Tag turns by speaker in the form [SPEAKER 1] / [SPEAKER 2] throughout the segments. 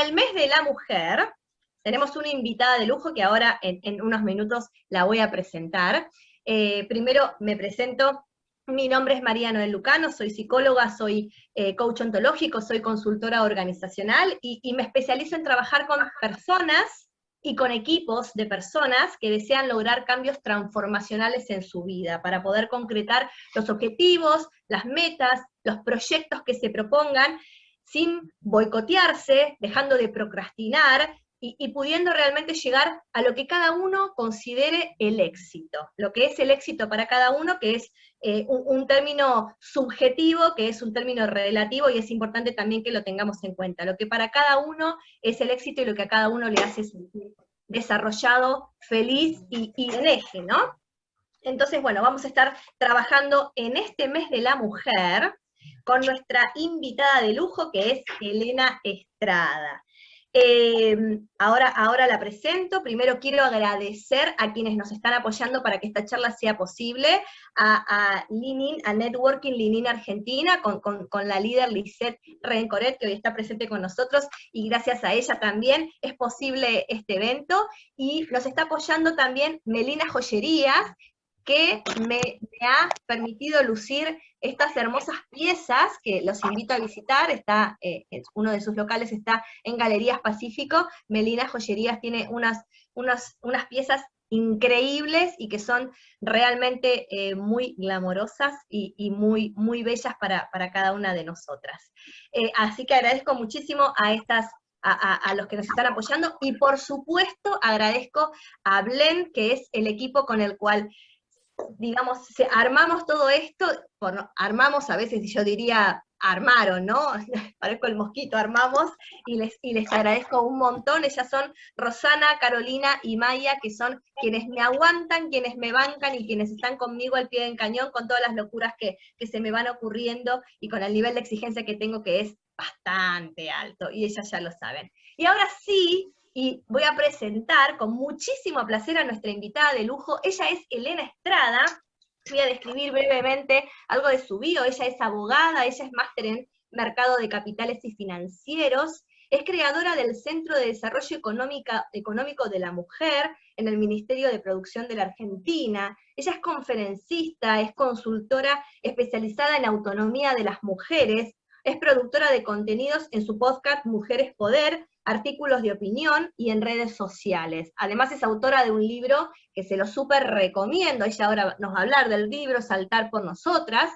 [SPEAKER 1] el mes de la mujer, tenemos una invitada de lujo que ahora en unos minutos la voy a presentar. Primero me presento. Mi nombre es María Noel Lucano, soy psicóloga, soy coach ontológico, soy consultora organizacional y me especializo en trabajar con personas y con equipos de personas que desean lograr cambios transformacionales en su vida para poder concretar los objetivos, las metas, los proyectos que se propongan sin boicotearse, dejando de procrastinar y pudiendo realmente llegar a lo que cada uno considere el éxito, lo que es el éxito para cada uno, que es un término subjetivo, que es un término relativo, y es importante también que lo tengamos en cuenta, lo que para cada uno es el éxito y lo que a cada uno le hace sentir desarrollado, feliz y en eje, ¿no? Entonces, bueno, vamos a estar trabajando en este mes de la mujer con nuestra invitada de lujo, que es Elena Estrada. Ahora la presento. Primero quiero agradecer a quienes nos están apoyando para que esta charla sea posible, a Lean In, a Networking Lean In Argentina, con la líder Lisette Rencoret, que hoy está presente con nosotros, y gracias a ella también es posible este evento, y nos está apoyando también Melina Joyerías, que me ha permitido lucir estas hermosas piezas, que los invito a visitar. Uno de sus locales está en Galerías Pacífico. Melina Joyerías tiene unas piezas increíbles y que son realmente muy glamorosas y muy, muy bellas para cada una de nosotras. Así que agradezco muchísimo a los que nos están apoyando, y por supuesto agradezco a Blend, que es el equipo con el cual, digamos, armamos todo esto. Bueno, armamos, a veces yo diría, armaron, ¿no? Parezco el mosquito, armamos, y les agradezco un montón. Ellas son Rosana, Carolina y Maya, que son quienes me aguantan, quienes me bancan, y quienes están conmigo al pie del cañón con todas las locuras que se me van ocurriendo, y con el nivel de exigencia que tengo, que es bastante alto, y ellas ya lo saben. Y ahora sí, y voy a presentar con muchísimo placer a nuestra invitada de lujo. Ella es Elena Estrada. Voy a describir brevemente algo de su bio. Ella es abogada, ella es máster en Mercado de Capitales y Financieros, es creadora del Centro de Desarrollo Económico de la Mujer en el Ministerio de Producción de la Argentina. Ella es conferencista, es consultora especializada en autonomía de las mujeres, es productora de contenidos en su podcast Mujeres Poder, artículos de opinión y en redes sociales. Además es autora de un libro que se lo súper recomiendo. Ella ahora nos va a hablar del libro Saltar por Nosotras,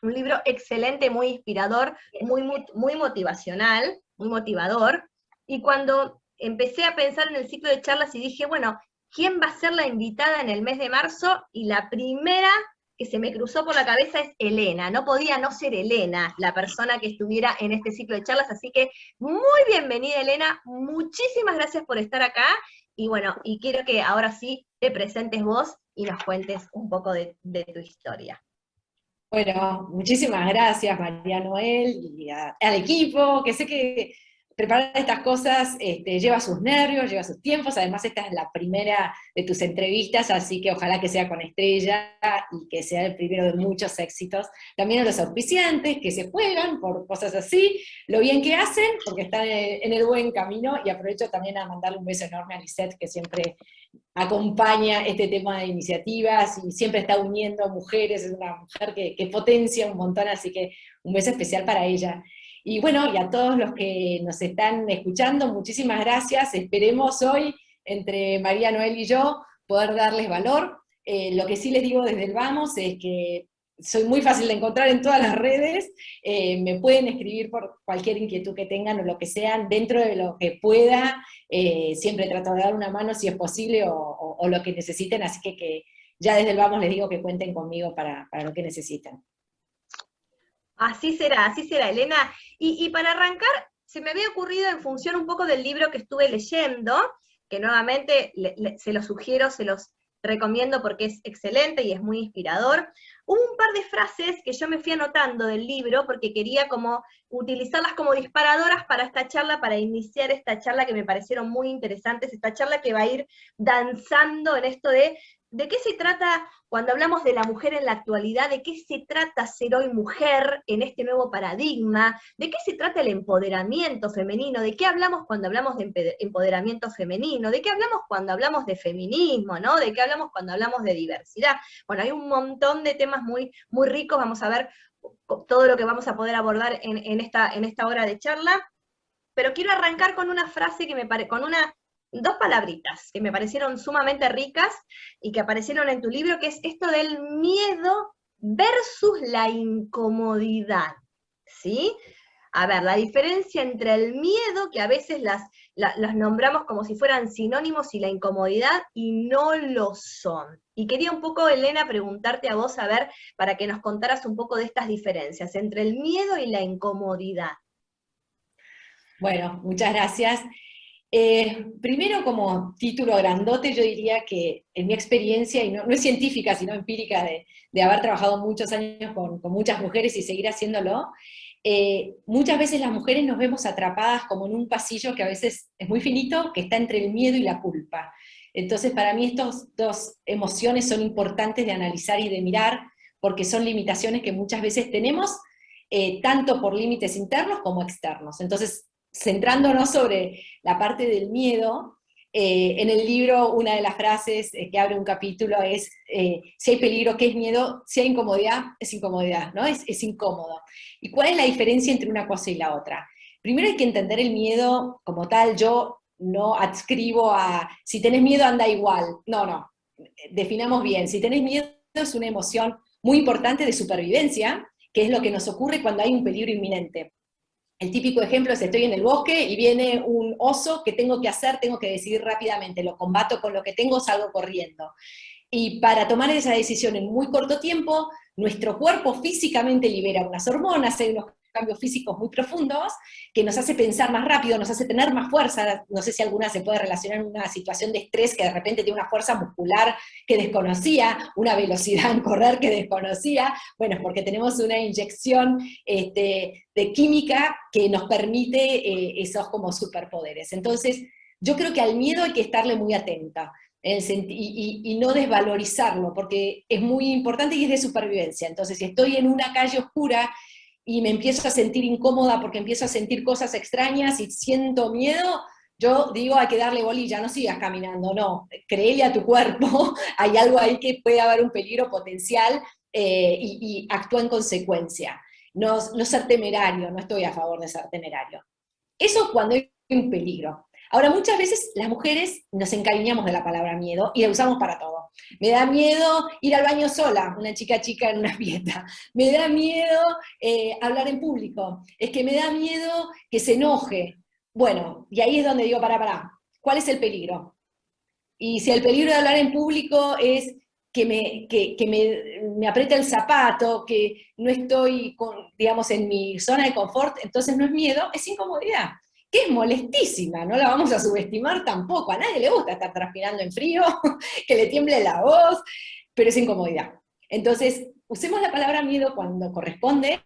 [SPEAKER 1] un libro excelente, muy inspirador, muy motivacional, muy motivador. Y cuando empecé a pensar en el ciclo de charlas y dije, bueno, ¿quién va a ser la invitada en el mes de marzo? Y la primera que se me cruzó por la cabeza es Elena. No podía no ser Elena la persona que estuviera en este ciclo de charlas, así que muy bienvenida, Elena, muchísimas gracias por estar acá, y bueno, y quiero que ahora sí te presentes vos y nos cuentes un poco de tu historia.
[SPEAKER 2] Bueno, muchísimas gracias María Noel y al equipo, que sé que preparar estas cosas lleva sus nervios, lleva sus tiempos. Además esta es la primera de tus entrevistas, así que ojalá que sea con estrella y que sea el primero de muchos éxitos. También a los auspiciantes que se juegan por cosas así, lo bien que hacen, porque están en el buen camino, y aprovecho también a mandarle un beso enorme a Lisette, que siempre acompaña este tema de iniciativas y siempre está uniendo mujeres. Es una mujer que potencia un montón, así que un beso especial para ella. Y bueno, y a todos los que nos están escuchando, muchísimas gracias. Esperemos hoy, entre María Noel y yo, poder darles valor. Lo que sí les digo desde el vamos es que soy muy fácil de encontrar en todas las redes. Me pueden escribir por cualquier inquietud que tengan o lo que sean, dentro de lo que pueda. Siempre trato de dar una mano si es posible, o lo que necesiten, así que ya desde el vamos les digo que cuenten conmigo para lo que necesiten.
[SPEAKER 1] Así será, Elena. Y para arrancar, se me había ocurrido, en función un poco del libro que estuve leyendo, que nuevamente se los sugiero, se los recomiendo porque es excelente y es muy inspirador. Hubo un par de frases que yo me fui anotando del libro porque quería como utilizarlas como disparadoras para esta charla, para iniciar esta charla, que me parecieron muy interesantes, esta charla que va a ir danzando en esto de ¿de qué se trata cuando hablamos de la mujer en la actualidad? ¿De qué se trata ser hoy mujer en este nuevo paradigma? ¿De qué se trata el empoderamiento femenino? ¿De qué hablamos cuando hablamos de empoderamiento femenino? ¿De qué hablamos cuando hablamos de feminismo, ¿no? ¿De qué hablamos cuando hablamos de diversidad? Bueno, hay un montón de temas muy, muy ricos, vamos a ver todo lo que vamos a poder abordar en esta hora de charla, pero quiero arrancar con una frase que me parece, dos palabritas que me parecieron sumamente ricas y que aparecieron en tu libro, que es esto del miedo versus la incomodidad, ¿sí? A ver, la diferencia entre el miedo, que a veces las nombramos como si fueran sinónimos, y la incomodidad, y no lo son. Y quería un poco, Elena, preguntarte a vos, a ver, para que nos contaras un poco de estas diferencias entre el miedo y la incomodidad.
[SPEAKER 2] Bueno, muchas gracias. Primero, como título grandote, yo diría que en mi experiencia, y no es científica, sino empírica, de haber trabajado muchos años con muchas mujeres y seguir haciéndolo, muchas veces las mujeres nos vemos atrapadas como en un pasillo que a veces es muy finito, que está entre el miedo y la culpa. Entonces, para mí estas dos emociones son importantes de analizar y de mirar, porque son limitaciones que muchas veces tenemos, tanto por límites internos como externos. Entonces, centrándonos sobre la parte del miedo, en el libro una de las frases que abre un capítulo es, si hay peligro, ¿qué es miedo? Si hay incomodidad, es incomodidad, ¿no? Es incómodo. ¿Y cuál es la diferencia entre una cosa y la otra? Primero hay que entender el miedo como tal. Yo no adscribo a, si tenés miedo anda igual. No, definamos bien. Si tenés miedo es una emoción muy importante de supervivencia, que es lo que nos ocurre cuando hay un peligro inminente. El típico ejemplo es: estoy en el bosque y viene un oso, ¿qué tengo que hacer? Tengo que decidir rápidamente, lo combato con lo que tengo, salgo corriendo. Y para tomar esa decisión en muy corto tiempo, nuestro cuerpo físicamente libera unas hormonas, hay unos cambios físicos muy profundos, que nos hace pensar más rápido, nos hace tener más fuerza. No sé si alguna se puede relacionar en una situación de estrés, que de repente tiene una fuerza muscular que desconocía, una velocidad en correr que desconocía. Bueno, es porque tenemos una inyección de química que nos permite esos como superpoderes. Entonces, yo creo que al miedo hay que estarle muy atenta, y no desvalorizarlo, porque es muy importante y es de supervivencia. Entonces, si estoy en una calle oscura y me empiezo a sentir incómoda porque empiezo a sentir cosas extrañas y siento miedo, yo digo, hay que darle bolilla, no sigas caminando, no, créele a tu cuerpo, hay algo ahí que puede haber un peligro potencial, y actúa en consecuencia. No ser temerario, no estoy a favor de ser temerario. Eso cuando hay un peligro. Ahora, muchas veces las mujeres nos encariñamos de la palabra miedo y la usamos para todo. Me da miedo ir al baño sola, una chica en una fiesta. Me da miedo hablar en público. Es que me da miedo que se enoje. Bueno, y ahí es donde digo, pará. ¿Cuál es el peligro? Y si el peligro de hablar en público es que me aprieta el zapato, que no estoy, digamos, en mi zona de confort, entonces no es miedo, es incomodidad, que es molestísima, no la vamos a subestimar tampoco. A nadie le gusta estar transpirando en frío, que le tiemble la voz, pero es incomodidad. Entonces, usemos la palabra miedo cuando corresponde,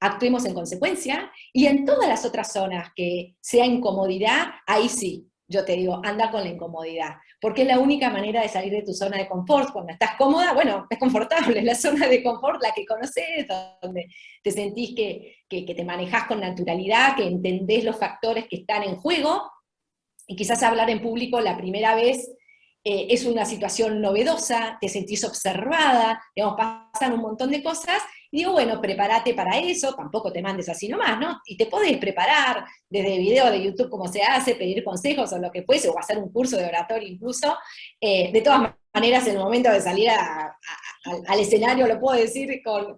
[SPEAKER 2] actuemos en consecuencia, y en todas las otras zonas que sea incomodidad, ahí sí, yo te digo, anda con la incomodidad, porque es la única manera de salir de tu zona de confort. Cuando estás cómoda, bueno, es confortable, es la zona de confort la que conoces, donde te sentís que te manejás con naturalidad, que entendés los factores que están en juego, y quizás hablar en público la primera vez es una situación novedosa, te sentís observada, digamos, pasan un montón de cosas, y digo, bueno, prepárate para eso, tampoco te mandes así nomás, ¿no? Y te podés preparar desde video de YouTube cómo se hace, pedir consejos o lo que fuese, o hacer un curso de oratorio incluso. De todas maneras, en el momento de salir al escenario, lo puedo decir con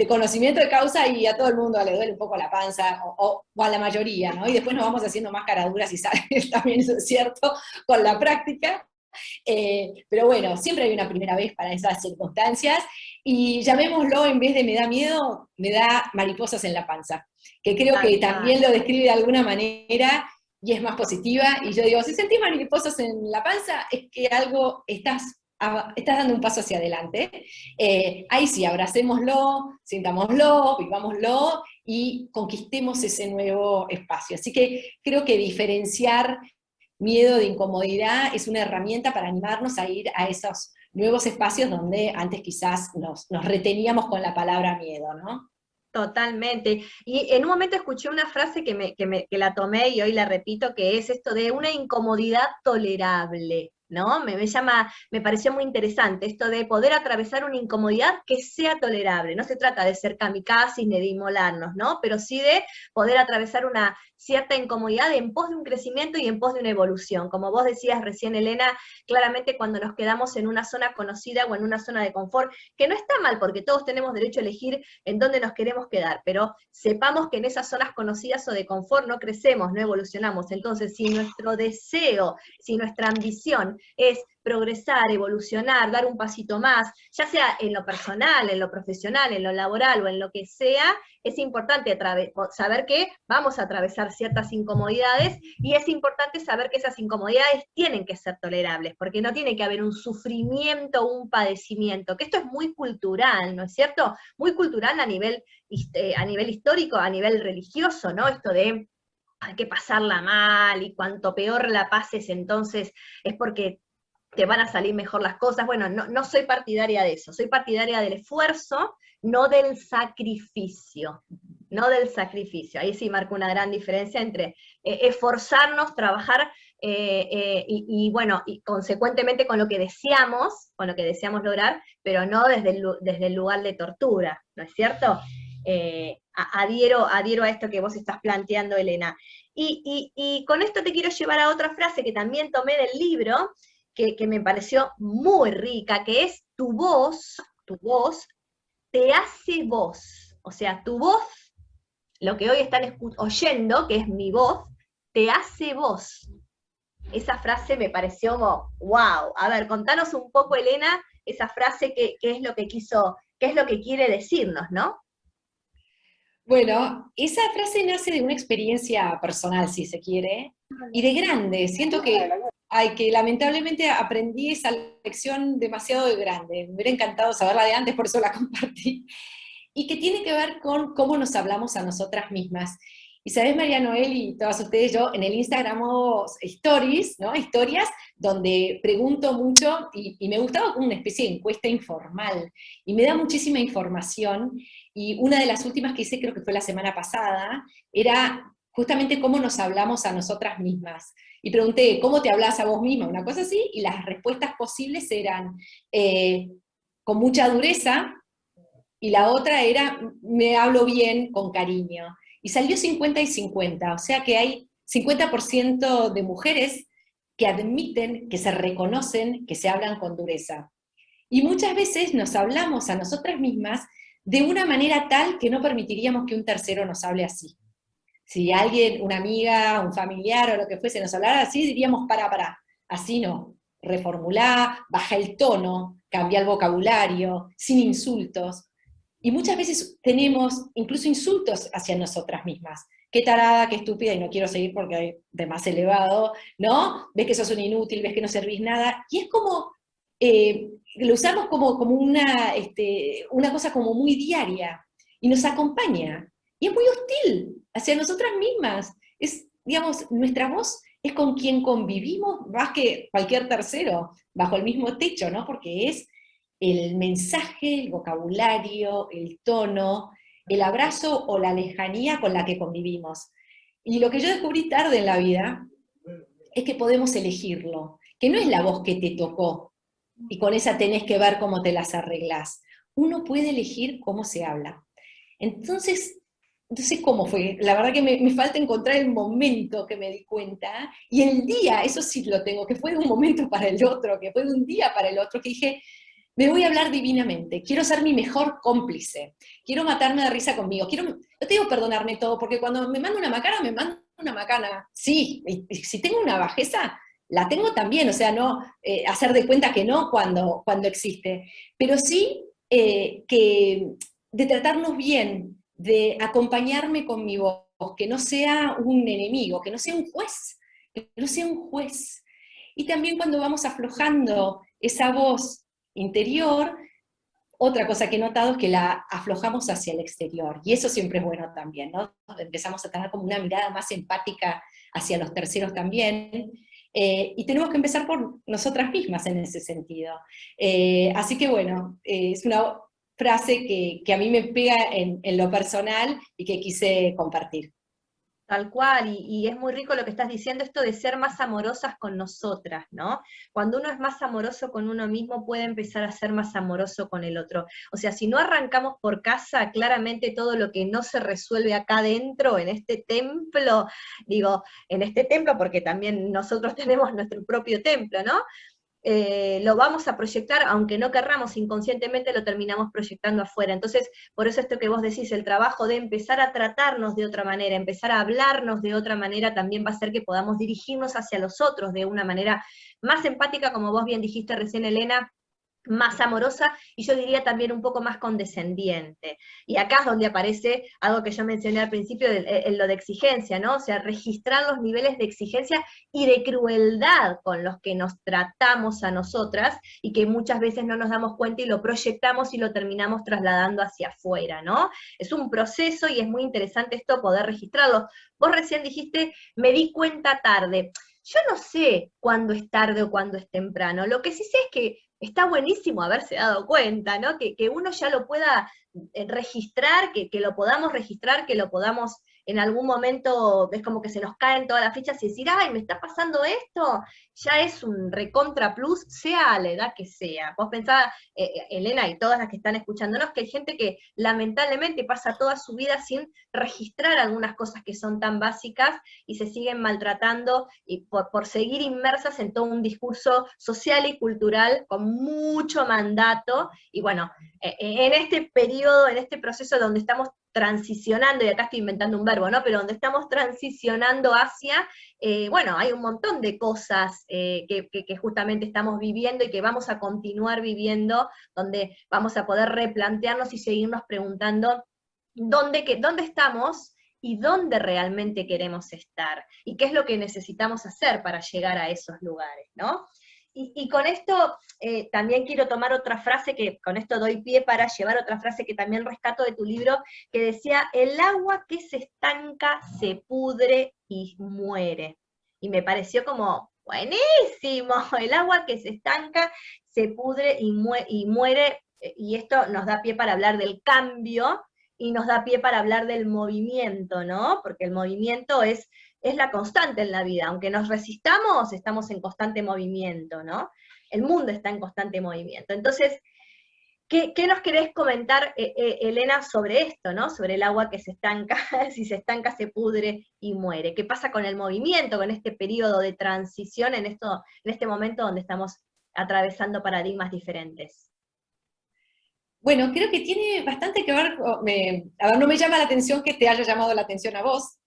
[SPEAKER 2] conocimiento de causa, y a todo el mundo le duele un poco la panza, o a la mayoría, ¿no? Y después nos vamos haciendo más caraduras, y sabes, también eso es cierto, con la práctica. Pero bueno, siempre hay una primera vez para esas circunstancias, y llamémoslo, en vez de me da miedo, me da mariposas en la panza, que creo que también lo describe de alguna manera y es más positiva. Y yo digo, si sentís mariposas en la panza, es que algo estás dando un paso hacia adelante. Ahí sí, abracémoslo, sintámoslo, vivámoslo y conquistemos ese nuevo espacio. Así que creo que diferenciar miedo de incomodidad es una herramienta para animarnos a ir a esos nuevos espacios donde antes quizás nos reteníamos con la palabra miedo, ¿no?
[SPEAKER 1] Totalmente. Y en un momento escuché una frase que la tomé y hoy la repito, que es esto de una incomodidad tolerable, ¿no? Me pareció muy interesante esto de poder atravesar una incomodidad que sea tolerable. No se trata de ser kamikazes ni de inmolarnos, ¿no? Pero sí de poder atravesar una cierta incomodidad en pos de un crecimiento y en pos de una evolución. Como vos decías recién, Elena, claramente cuando nos quedamos en una zona conocida o en una zona de confort, que no está mal, porque todos tenemos derecho a elegir en dónde nos queremos quedar, pero sepamos que en esas zonas conocidas o de confort no crecemos, no evolucionamos. Entonces, si nuestro deseo, si nuestra ambición es progresar, evolucionar, dar un pasito más, ya sea en lo personal, en lo profesional, en lo laboral o en lo que sea, es importante saber que vamos a atravesar ciertas incomodidades y es importante saber que esas incomodidades tienen que ser tolerables, porque no tiene que haber un sufrimiento o un padecimiento, que esto es muy cultural, ¿no es cierto? Muy cultural a nivel histórico, a nivel religioso, ¿no? Esto de hay que pasarla mal y cuanto peor la pases entonces es porque te van a salir mejor las cosas. Bueno, no soy partidaria de eso, soy partidaria del esfuerzo, no del sacrificio, no del sacrificio. Ahí sí marco una gran diferencia entre esforzarnos, trabajar y bueno, y consecuentemente con lo que deseamos lograr, pero no desde el lugar de tortura, ¿no es cierto? Adhiero a esto que vos estás planteando, Elena. Y con esto te quiero llevar a otra frase que también tomé del libro, que me pareció muy rica, que es tu voz te hace voz. O sea, tu voz, lo que hoy están oyendo, que es mi voz, te hace voz. Esa frase me pareció como, wow. A ver, contanos un poco, Elena, esa frase, qué es lo que qué es lo que quiere decirnos, ¿no?
[SPEAKER 2] Bueno, esa frase nace de una experiencia personal, si se quiere, y de grande. Siento que lamentablemente aprendí esa lección demasiado de grande. Me hubiera encantado saberla de antes, por eso la compartí. Y que tiene que ver con cómo nos hablamos a nosotras mismas. Y sabes, María Noel y todas ustedes, yo en el Instagram hago stories, ¿no? Historias donde pregunto mucho y me gustaba como una especie de encuesta informal. Y me da muchísima información. Y una de las últimas que hice, creo que fue la semana pasada, era justamente cómo nos hablamos a nosotras mismas. Y pregunté, ¿cómo te hablas a vos misma? Una cosa así, y las respuestas posibles eran con mucha dureza, y la otra era, me hablo bien, con cariño. Y salió 50 y 50, o sea que hay 50% de mujeres que admiten, que se reconocen, que se hablan con dureza. Y muchas veces nos hablamos a nosotras mismas de una manera tal que no permitiríamos que un tercero nos hable así. Si alguien, una amiga, un familiar o lo que fuese nos hablara así, diríamos, para, así no. Reformulá, baja el tono, cambia el vocabulario, sin insultos. Y muchas veces tenemos incluso insultos hacia nosotras mismas. Qué tarada, qué estúpida, y no quiero seguir porque hay de más elevado, ¿no? Ves que sos un inútil, ves que no servís nada. Y es como, lo usamos como una cosa como muy diaria, y nos acompaña. Y es muy hostil hacia nosotras mismas. Es, digamos, nuestra voz es con quien convivimos más que cualquier tercero, bajo el mismo techo, ¿no? Porque es el mensaje, el vocabulario, el tono, el abrazo o la lejanía con la que convivimos. Y lo que yo descubrí tarde en la vida es que podemos elegirlo, que no es la voz que te tocó y con esa tenés que ver cómo te las arreglás. Uno puede elegir cómo se habla. Entonces, no sé cómo fue, la verdad que me falta encontrar el momento que me di cuenta, y el día, eso sí lo tengo, que fue de un momento para el otro, que fue de un día para el otro, que dije, me voy a hablar divinamente, quiero ser mi mejor cómplice, quiero matarme de risa conmigo, no te digo perdonarme todo, porque cuando me mando una macana, me mando una macana, sí, y si tengo una bajeza, la tengo también, o sea, no hacer de cuenta que no cuando existe, pero sí que de tratarnos bien, de acompañarme con mi voz, que no sea un enemigo, que no sea un juez, que no sea un juez. Y también cuando vamos aflojando esa voz interior, otra cosa que he notado es que la aflojamos hacia el exterior, y eso siempre es bueno también, ¿no? Empezamos a tener como una mirada más empática hacia los terceros también, Y tenemos que empezar por nosotras mismas en ese sentido. Así que bueno, es una frase que a mí me pega en lo personal y que quise compartir.
[SPEAKER 1] Tal cual, y es muy rico lo que estás diciendo, esto de ser más amorosas con nosotras, ¿no? Cuando uno es más amoroso con uno mismo, puede empezar a ser más amoroso con el otro. O sea, si no arrancamos por casa, claramente todo lo que no se resuelve acá adentro, en este templo, digo, en este templo, porque también nosotros tenemos nuestro propio templo, ¿no? Lo vamos a proyectar, aunque no querramos, inconscientemente lo terminamos proyectando afuera. Entonces, por eso esto que vos decís, el trabajo de empezar a tratarnos de otra manera, empezar a hablarnos de otra manera, también va a hacer que podamos dirigirnos hacia los otros de una manera más empática, como vos bien dijiste recién, Elena, más amorosa, y yo diría también un poco más condescendiente. Y acá es donde aparece algo que yo mencioné al principio, en lo de exigencia, ¿no? O sea, registrar los niveles de exigencia y de crueldad con los que nos tratamos a nosotras, y que muchas veces no nos damos cuenta y lo proyectamos y lo terminamos trasladando hacia afuera, ¿no? Es un proceso y es muy interesante esto, poder registrarlo. Vos recién dijiste, me di cuenta tarde. Yo no sé cuándo es tarde o cuándo es temprano. Lo que sí sé es que está buenísimo haberse dado cuenta, ¿no? Que uno ya lo pueda registrar, que lo podamos registrar, que lo podamos en algún momento, es como que se nos caen todas las fichas y decir, ay, me está pasando esto, ya es un recontra plus, sea a la edad que sea. Vos pensás, Elena, y todas las que están escuchándonos, que hay gente que lamentablemente pasa toda su vida sin registrar algunas cosas que son tan básicas y se siguen maltratando y por seguir inmersas en todo un discurso social y cultural con mucho mandato. Y bueno, en este periodo, en este proceso donde estamos transicionando, y acá estoy inventando un verbo, ¿no? Pero donde estamos transicionando hacia, bueno, hay un montón de cosas que justamente estamos viviendo y que vamos a continuar viviendo, donde vamos a poder replantearnos y seguirnos preguntando dónde estamos y dónde realmente queremos estar, y qué es lo que necesitamos hacer para llegar a esos lugares, ¿no? Y con esto también quiero tomar otra frase, que con esto doy pie para llevar otra frase que también rescato de tu libro, que decía, el agua que se estanca se pudre y muere. Y me pareció como, buenísimo, el agua que se estanca se pudre y muere, y esto nos da pie para hablar del cambio, y nos da pie para hablar del movimiento, ¿no? Porque el movimiento es la constante en la vida, aunque nos resistamos, estamos en constante movimiento, ¿no? El mundo está en constante movimiento. Entonces, ¿qué nos querés comentar, Elena, sobre esto, ¿no? Sobre el agua que se estanca, si se estanca se pudre y muere. ¿Qué pasa con el movimiento, con este periodo de transición, en este momento donde estamos atravesando paradigmas diferentes?
[SPEAKER 2] Bueno, creo que tiene bastante que ver, a ver, no me llama la atención que te haya llamado la atención a vos,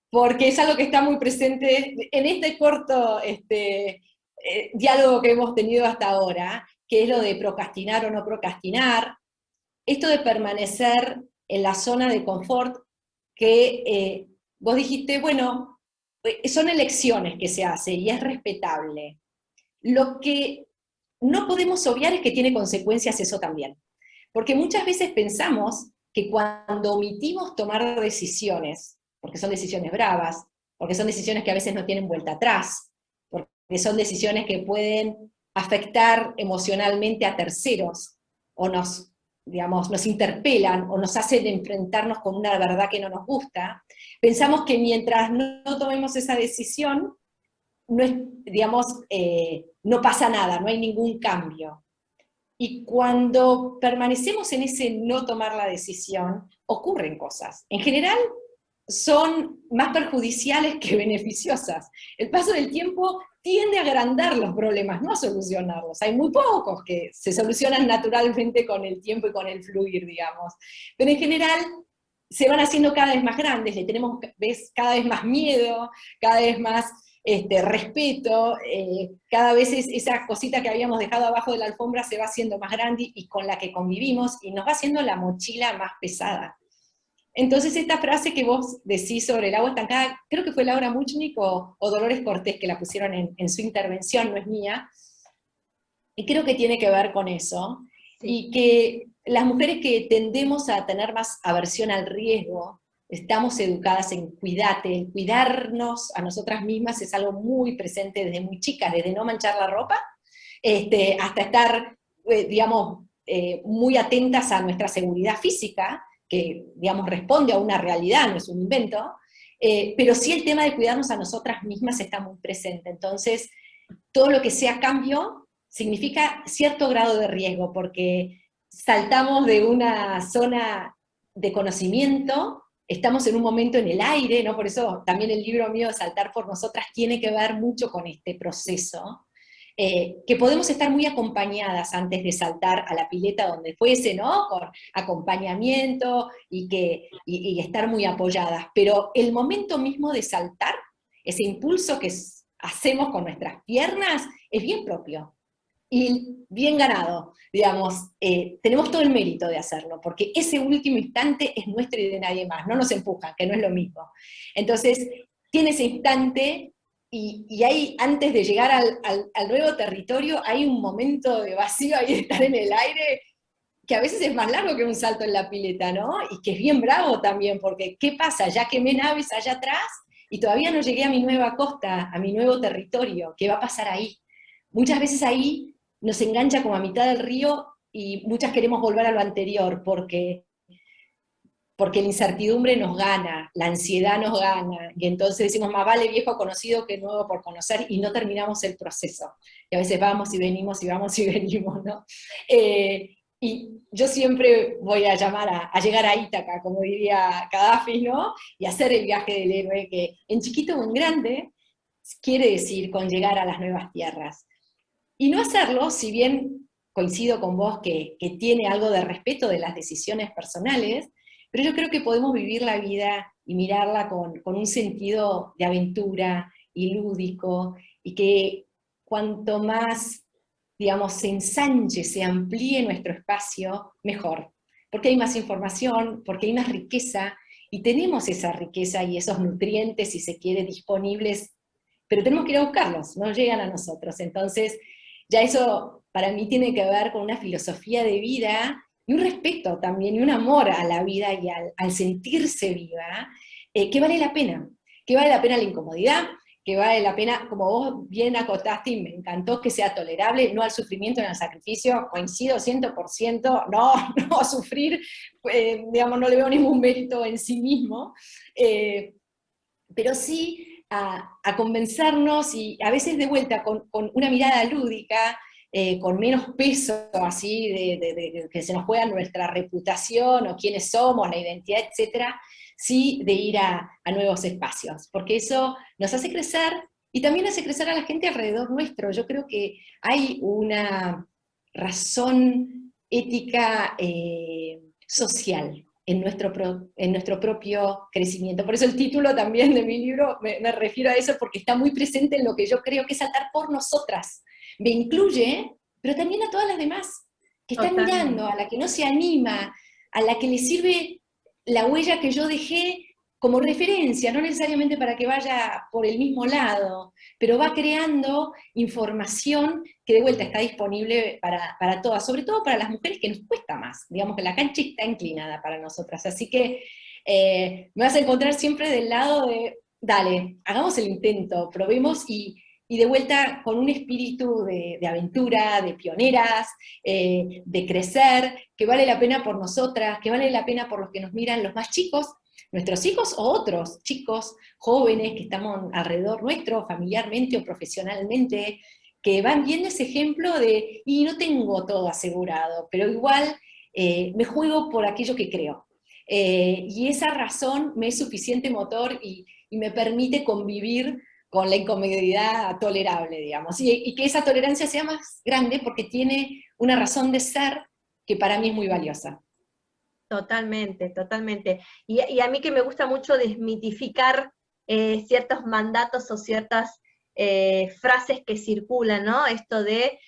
[SPEAKER 2] porque es algo que está muy presente en este corto diálogo que hemos tenido hasta ahora, que es lo de procrastinar o no procrastinar, esto de permanecer en la zona de confort, que vos dijiste, bueno, son elecciones que se hacen y es respetable. Lo que no podemos obviar es que tiene consecuencias eso también. Porque muchas veces pensamos que cuando omitimos tomar decisiones, porque son decisiones bravas, porque son decisiones que a veces no tienen vuelta atrás, porque son decisiones que pueden afectar emocionalmente a terceros, o nos interpelan, o nos hacen enfrentarnos con una verdad que no nos gusta, pensamos que mientras no tomemos esa decisión, no, no pasa nada, no hay ningún cambio. Y cuando permanecemos en ese no tomar la decisión, ocurren cosas. En general, son más perjudiciales que beneficiosas. El paso del tiempo tiende a agrandar los problemas, no a solucionarlos. Hay muy pocos que se solucionan naturalmente con el tiempo y con el fluir, digamos. Pero en general se van haciendo cada vez más grandes, le tenemos cada vez más miedo, cada vez más respeto, cada vez esa cosita que habíamos dejado abajo de la alfombra se va haciendo más grande y con la que convivimos y nos va haciendo la mochila más pesada. Entonces esta frase que vos decís sobre el agua estancada, creo que fue Laura Muchnik o Dolores Cortés que la pusieron en su intervención, no es mía, y creo que tiene que ver con eso, sí. Y que las mujeres que tendemos a tener más aversión al riesgo, estamos educadas en cuidate, el cuidarnos a nosotras mismas es algo muy presente desde muy chicas, desde no manchar la ropa, hasta estar, digamos, muy atentas a nuestra seguridad física, que, digamos, responde a una realidad, no es un invento, pero sí el tema de cuidarnos a nosotras mismas está muy presente. Entonces, todo lo que sea cambio significa cierto grado de riesgo, porque saltamos de una zona de conocimiento, estamos en un momento en el aire, ¿no? Por eso también el libro mío, Saltar por Nosotras, tiene que ver mucho con este proceso, que podemos estar muy acompañadas antes de saltar a la pileta donde fuese, ¿no? Con acompañamiento y estar muy apoyadas. Pero el momento mismo de saltar, ese impulso que hacemos con nuestras piernas, es bien propio y bien ganado, digamos. Tenemos todo el mérito de hacerlo, porque ese último instante es nuestro y de nadie más, no nos empujan, que no es lo mismo. Entonces, tiene ese instante, y hay, antes de llegar al nuevo territorio, hay un momento de vacío ahí de estar en el aire, que a veces es más largo que un salto en la pileta, ¿no? Y que es bien bravo también, porque ¿qué pasa? Ya quemé naves allá atrás, y todavía no llegué a mi nueva costa, a mi nuevo territorio. ¿Qué va a pasar ahí? Muchas veces ahí nos engancha como a mitad del río, y muchas queremos volver a lo anterior, porque la incertidumbre nos gana, la ansiedad nos gana, y entonces decimos, más vale viejo conocido que nuevo por conocer, y no terminamos el proceso. Y a veces vamos y venimos, y vamos y venimos, ¿no? Y yo siempre voy a llamar a llegar a Ítaca, como diría Gaddafi, ¿no? Y hacer el viaje del héroe, que en chiquito o en grande quiere decir con llegar a las nuevas tierras. Y no hacerlo, si bien coincido con vos que tiene algo de respeto de las decisiones personales, pero yo creo que podemos vivir la vida y mirarla con un sentido de aventura y lúdico, y que cuanto más, digamos, se ensanche, se amplíe nuestro espacio, mejor. Porque hay más información, porque hay más riqueza, y tenemos esa riqueza y esos nutrientes, si se quiere, disponibles, pero tenemos que ir a buscarlos, no llegan a nosotros. Entonces, ya eso para mí tiene que ver con una filosofía de vida y un respeto también, y un amor a la vida y al sentirse viva, que vale la pena. Que vale la pena la incomodidad, que vale la pena, como vos bien acotaste, y me encantó, que sea tolerable, no al sufrimiento ni al sacrificio. Coincido 100%, no, no a sufrir, digamos, no le veo ningún mérito en sí mismo, pero sí a convencernos, y a veces de vuelta con una mirada lúdica, con menos peso así de que se nos juega nuestra reputación o quiénes somos, la identidad, etcétera, sí de ir a nuevos espacios, porque eso nos hace crecer y también hace crecer a la gente alrededor nuestro. Yo creo que hay una razón ética, social en nuestro propio crecimiento. Por eso el título también de mi libro, me refiero a eso, porque está muy presente en lo que yo creo que es saltar por nosotras. Me incluye, pero también a todas las demás, que están
[SPEAKER 1] Totalmente.
[SPEAKER 2] mirando, a la que no se anima, a la que le sirve la huella que yo dejé como referencia, no necesariamente para que vaya por el mismo lado, pero va creando información que de vuelta está disponible para todas, sobre todo para las mujeres, que nos cuesta más. Digamos que la cancha está inclinada para nosotras, así que me vas a encontrar siempre del lado de, dale, hagamos el intento, probemos, y de vuelta con un espíritu de aventura, de pioneras, de crecer, que vale la pena por nosotras, que vale la pena por los que nos miran, los más chicos, nuestros hijos o otros chicos jóvenes que estamos alrededor nuestro, familiarmente o profesionalmente, que van viendo ese ejemplo de, y no tengo todo asegurado, pero igual me juego por aquello que creo. Y esa razón me es suficiente motor, y me permite convivir con la incomodidad tolerable, digamos, y que esa tolerancia sea más grande porque tiene una razón de ser que para mí es muy valiosa.
[SPEAKER 1] Totalmente, totalmente. Y a mí que me gusta mucho desmitificar ciertos mandatos o ciertas frases que circulan, ¿no? Esto de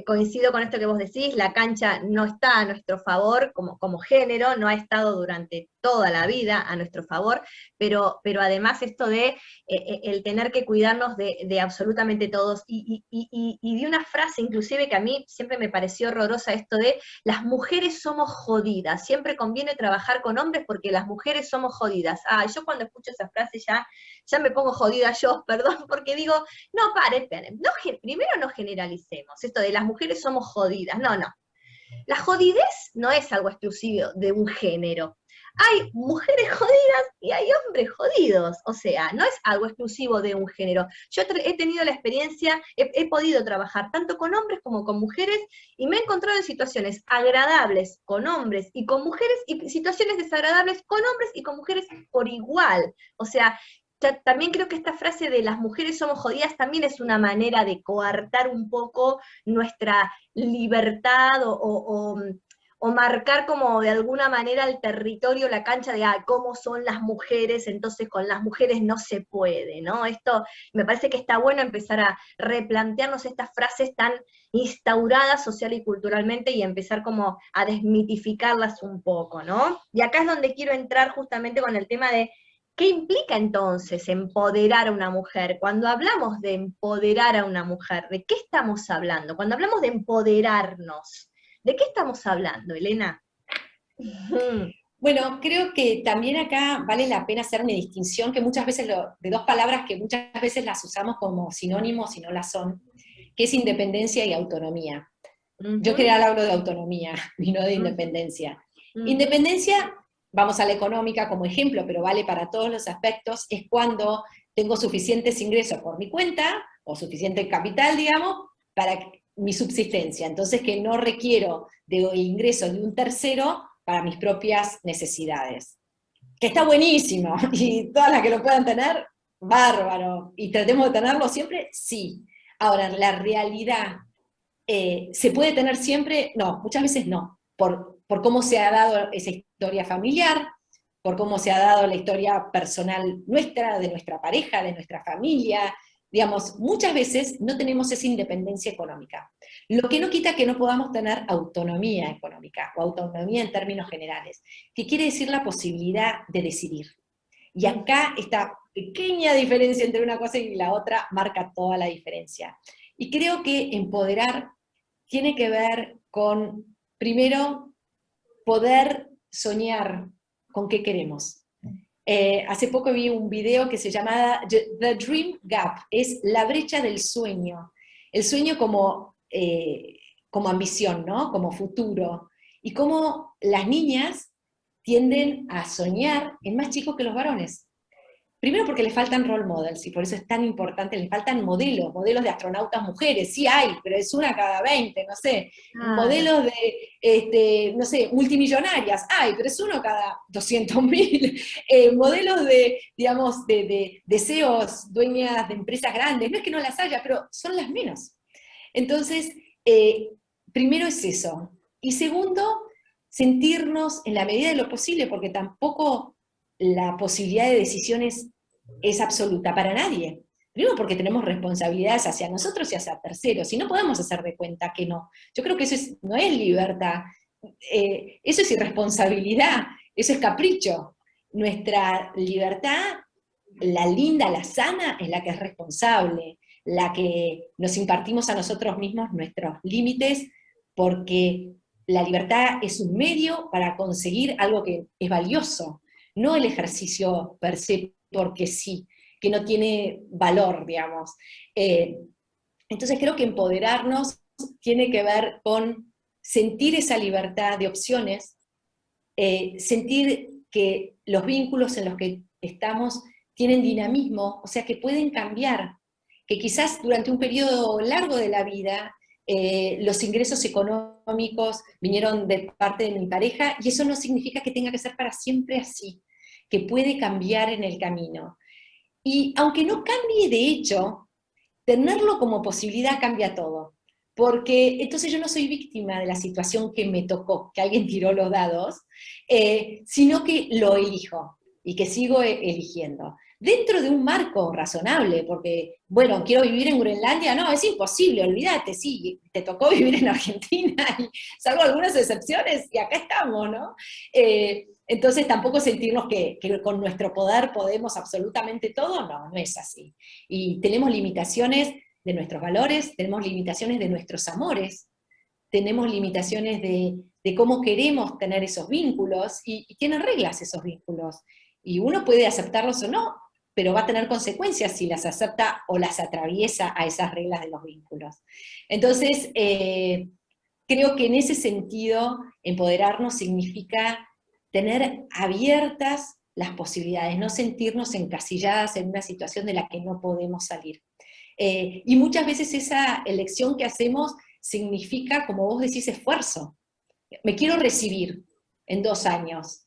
[SPEAKER 1] coincido con esto que vos decís, la cancha no está a nuestro favor como género, no ha estado durante toda la vida a nuestro favor, pero además esto de el tener que cuidarnos de absolutamente todos, y de una frase inclusive que a mí siempre me pareció horrorosa, esto de las mujeres somos jodidas, siempre conviene trabajar con hombres porque las mujeres somos jodidas. Yo cuando escucho esa frase ya me pongo jodida yo, perdón, porque digo, no, esperen, primero no generalicemos, esto de las mujeres somos jodidas, no. La jodidez no es algo exclusivo de un género. Hay mujeres jodidas y hay hombres jodidos, o sea, no es algo exclusivo de un género. Yo he tenido la experiencia, he podido trabajar tanto con hombres como con mujeres, y me he encontrado en situaciones agradables con hombres y con mujeres, y situaciones desagradables con hombres y con mujeres por igual. O sea, también creo que esta frase de las mujeres somos jodidas también es una manera de coartar un poco nuestra libertad o marcar como de alguna manera el territorio, la cancha de cómo son las mujeres, entonces con las mujeres no se puede, ¿no? Esto me parece que está bueno empezar a replantearnos estas frases tan instauradas social y culturalmente y empezar como a desmitificarlas un poco, ¿no? Y acá es donde quiero entrar justamente con el tema de ¿qué implica entonces empoderar a una mujer? Cuando hablamos de empoderar a una mujer, ¿de qué estamos hablando? Cuando hablamos de empoderarnos, ¿de qué estamos hablando, Elena?
[SPEAKER 2] Bueno, creo que también acá vale la pena hacer una distinción que muchas veces, de dos palabras que muchas veces las usamos como sinónimos y no las son, que es independencia y autonomía. Yo en general hablo de autonomía y no de independencia. Independencia, vamos a la económica como ejemplo, pero vale para todos los aspectos, es cuando tengo suficientes ingresos por mi cuenta, o suficiente capital, digamos, para mi subsistencia. Entonces que no requiero de ingresos de un tercero para mis propias necesidades. Que está buenísimo, y todas las que lo puedan tener, bárbaro. Y tratemos de tenerlo siempre, sí. Ahora, la realidad, ¿se puede tener siempre? No, muchas veces no. Por cómo se ha dado esa historia familiar, por cómo se ha dado la historia personal nuestra, de nuestra pareja, de nuestra familia. Digamos, muchas veces no tenemos esa independencia económica. Lo que no quita que no podamos tener autonomía económica, o autonomía en términos generales, que quiere decir la posibilidad de decidir. Y acá esta pequeña diferencia entre una cosa y la otra marca toda la diferencia. Y creo que empoderar tiene que ver con, primero, poder soñar con qué queremos. Hace poco vi un video que se llamaba The Dream Gap, es la brecha del sueño. El sueño como ambición, ¿no? Como futuro. Y cómo las niñas tienden a soñar en más chicos que los varones. Primero porque les faltan role models, y por eso es tan importante, les faltan modelos de astronautas mujeres, sí hay, pero es una cada 20, no sé. Modelos de, no sé, multimillonarias, hay, pero es uno cada 200.000. Modelos de, digamos, de CEOs, dueñas de empresas grandes, no es que no las haya, pero son las menos. Entonces, primero es eso. Y segundo, sentirnos en la medida de lo posible, porque tampoco la posibilidad de decisiones es absoluta para nadie. Primero porque tenemos responsabilidades hacia nosotros y hacia terceros, y no podemos hacer de cuenta que no. Yo creo que eso no es libertad, eso es irresponsabilidad, eso es capricho. Nuestra libertad, la linda, la sana, es la que es responsable, la que nos impartimos a nosotros mismos nuestros límites, porque la libertad es un medio para conseguir algo que es valioso, no el ejercicio per se porque sí, que no tiene valor, digamos. Entonces creo que empoderarnos tiene que ver con sentir esa libertad de opciones, sentir que los vínculos en los que estamos tienen dinamismo, o sea que pueden cambiar, que quizás durante un periodo largo de la vida los ingresos económicos vinieron de parte de mi pareja, y eso no significa que tenga que ser para siempre así, que puede cambiar en el camino. Y aunque no cambie de hecho, tenerlo como posibilidad cambia todo, porque entonces yo no soy víctima de la situación que me tocó, que alguien tiró los dados, sino que lo elijo, y que sigo eligiendo. dentro de un marco razonable, porque, bueno, quiero vivir en Groenlandia, no, es imposible, olvídate, sí, te tocó vivir en Argentina, y salvo algunas excepciones, y acá estamos, ¿no? Entonces tampoco sentirnos que con nuestro poder podemos absolutamente todo, no, no es así. Y tenemos limitaciones de nuestros valores, tenemos limitaciones de nuestros amores, tenemos limitaciones de cómo queremos tener esos vínculos, y tienen reglas esos vínculos. Y uno puede aceptarlos o no, pero va a tener consecuencias si las acepta o las atraviesa a esas reglas de los vínculos. Entonces, creo que en ese sentido, empoderarnos significa tener abiertas las posibilidades, no sentirnos encasilladas en una situación de la que no podemos salir. Y muchas veces esa elección que hacemos significa, como vos decís, esfuerzo. Me quiero recibir en 2 años.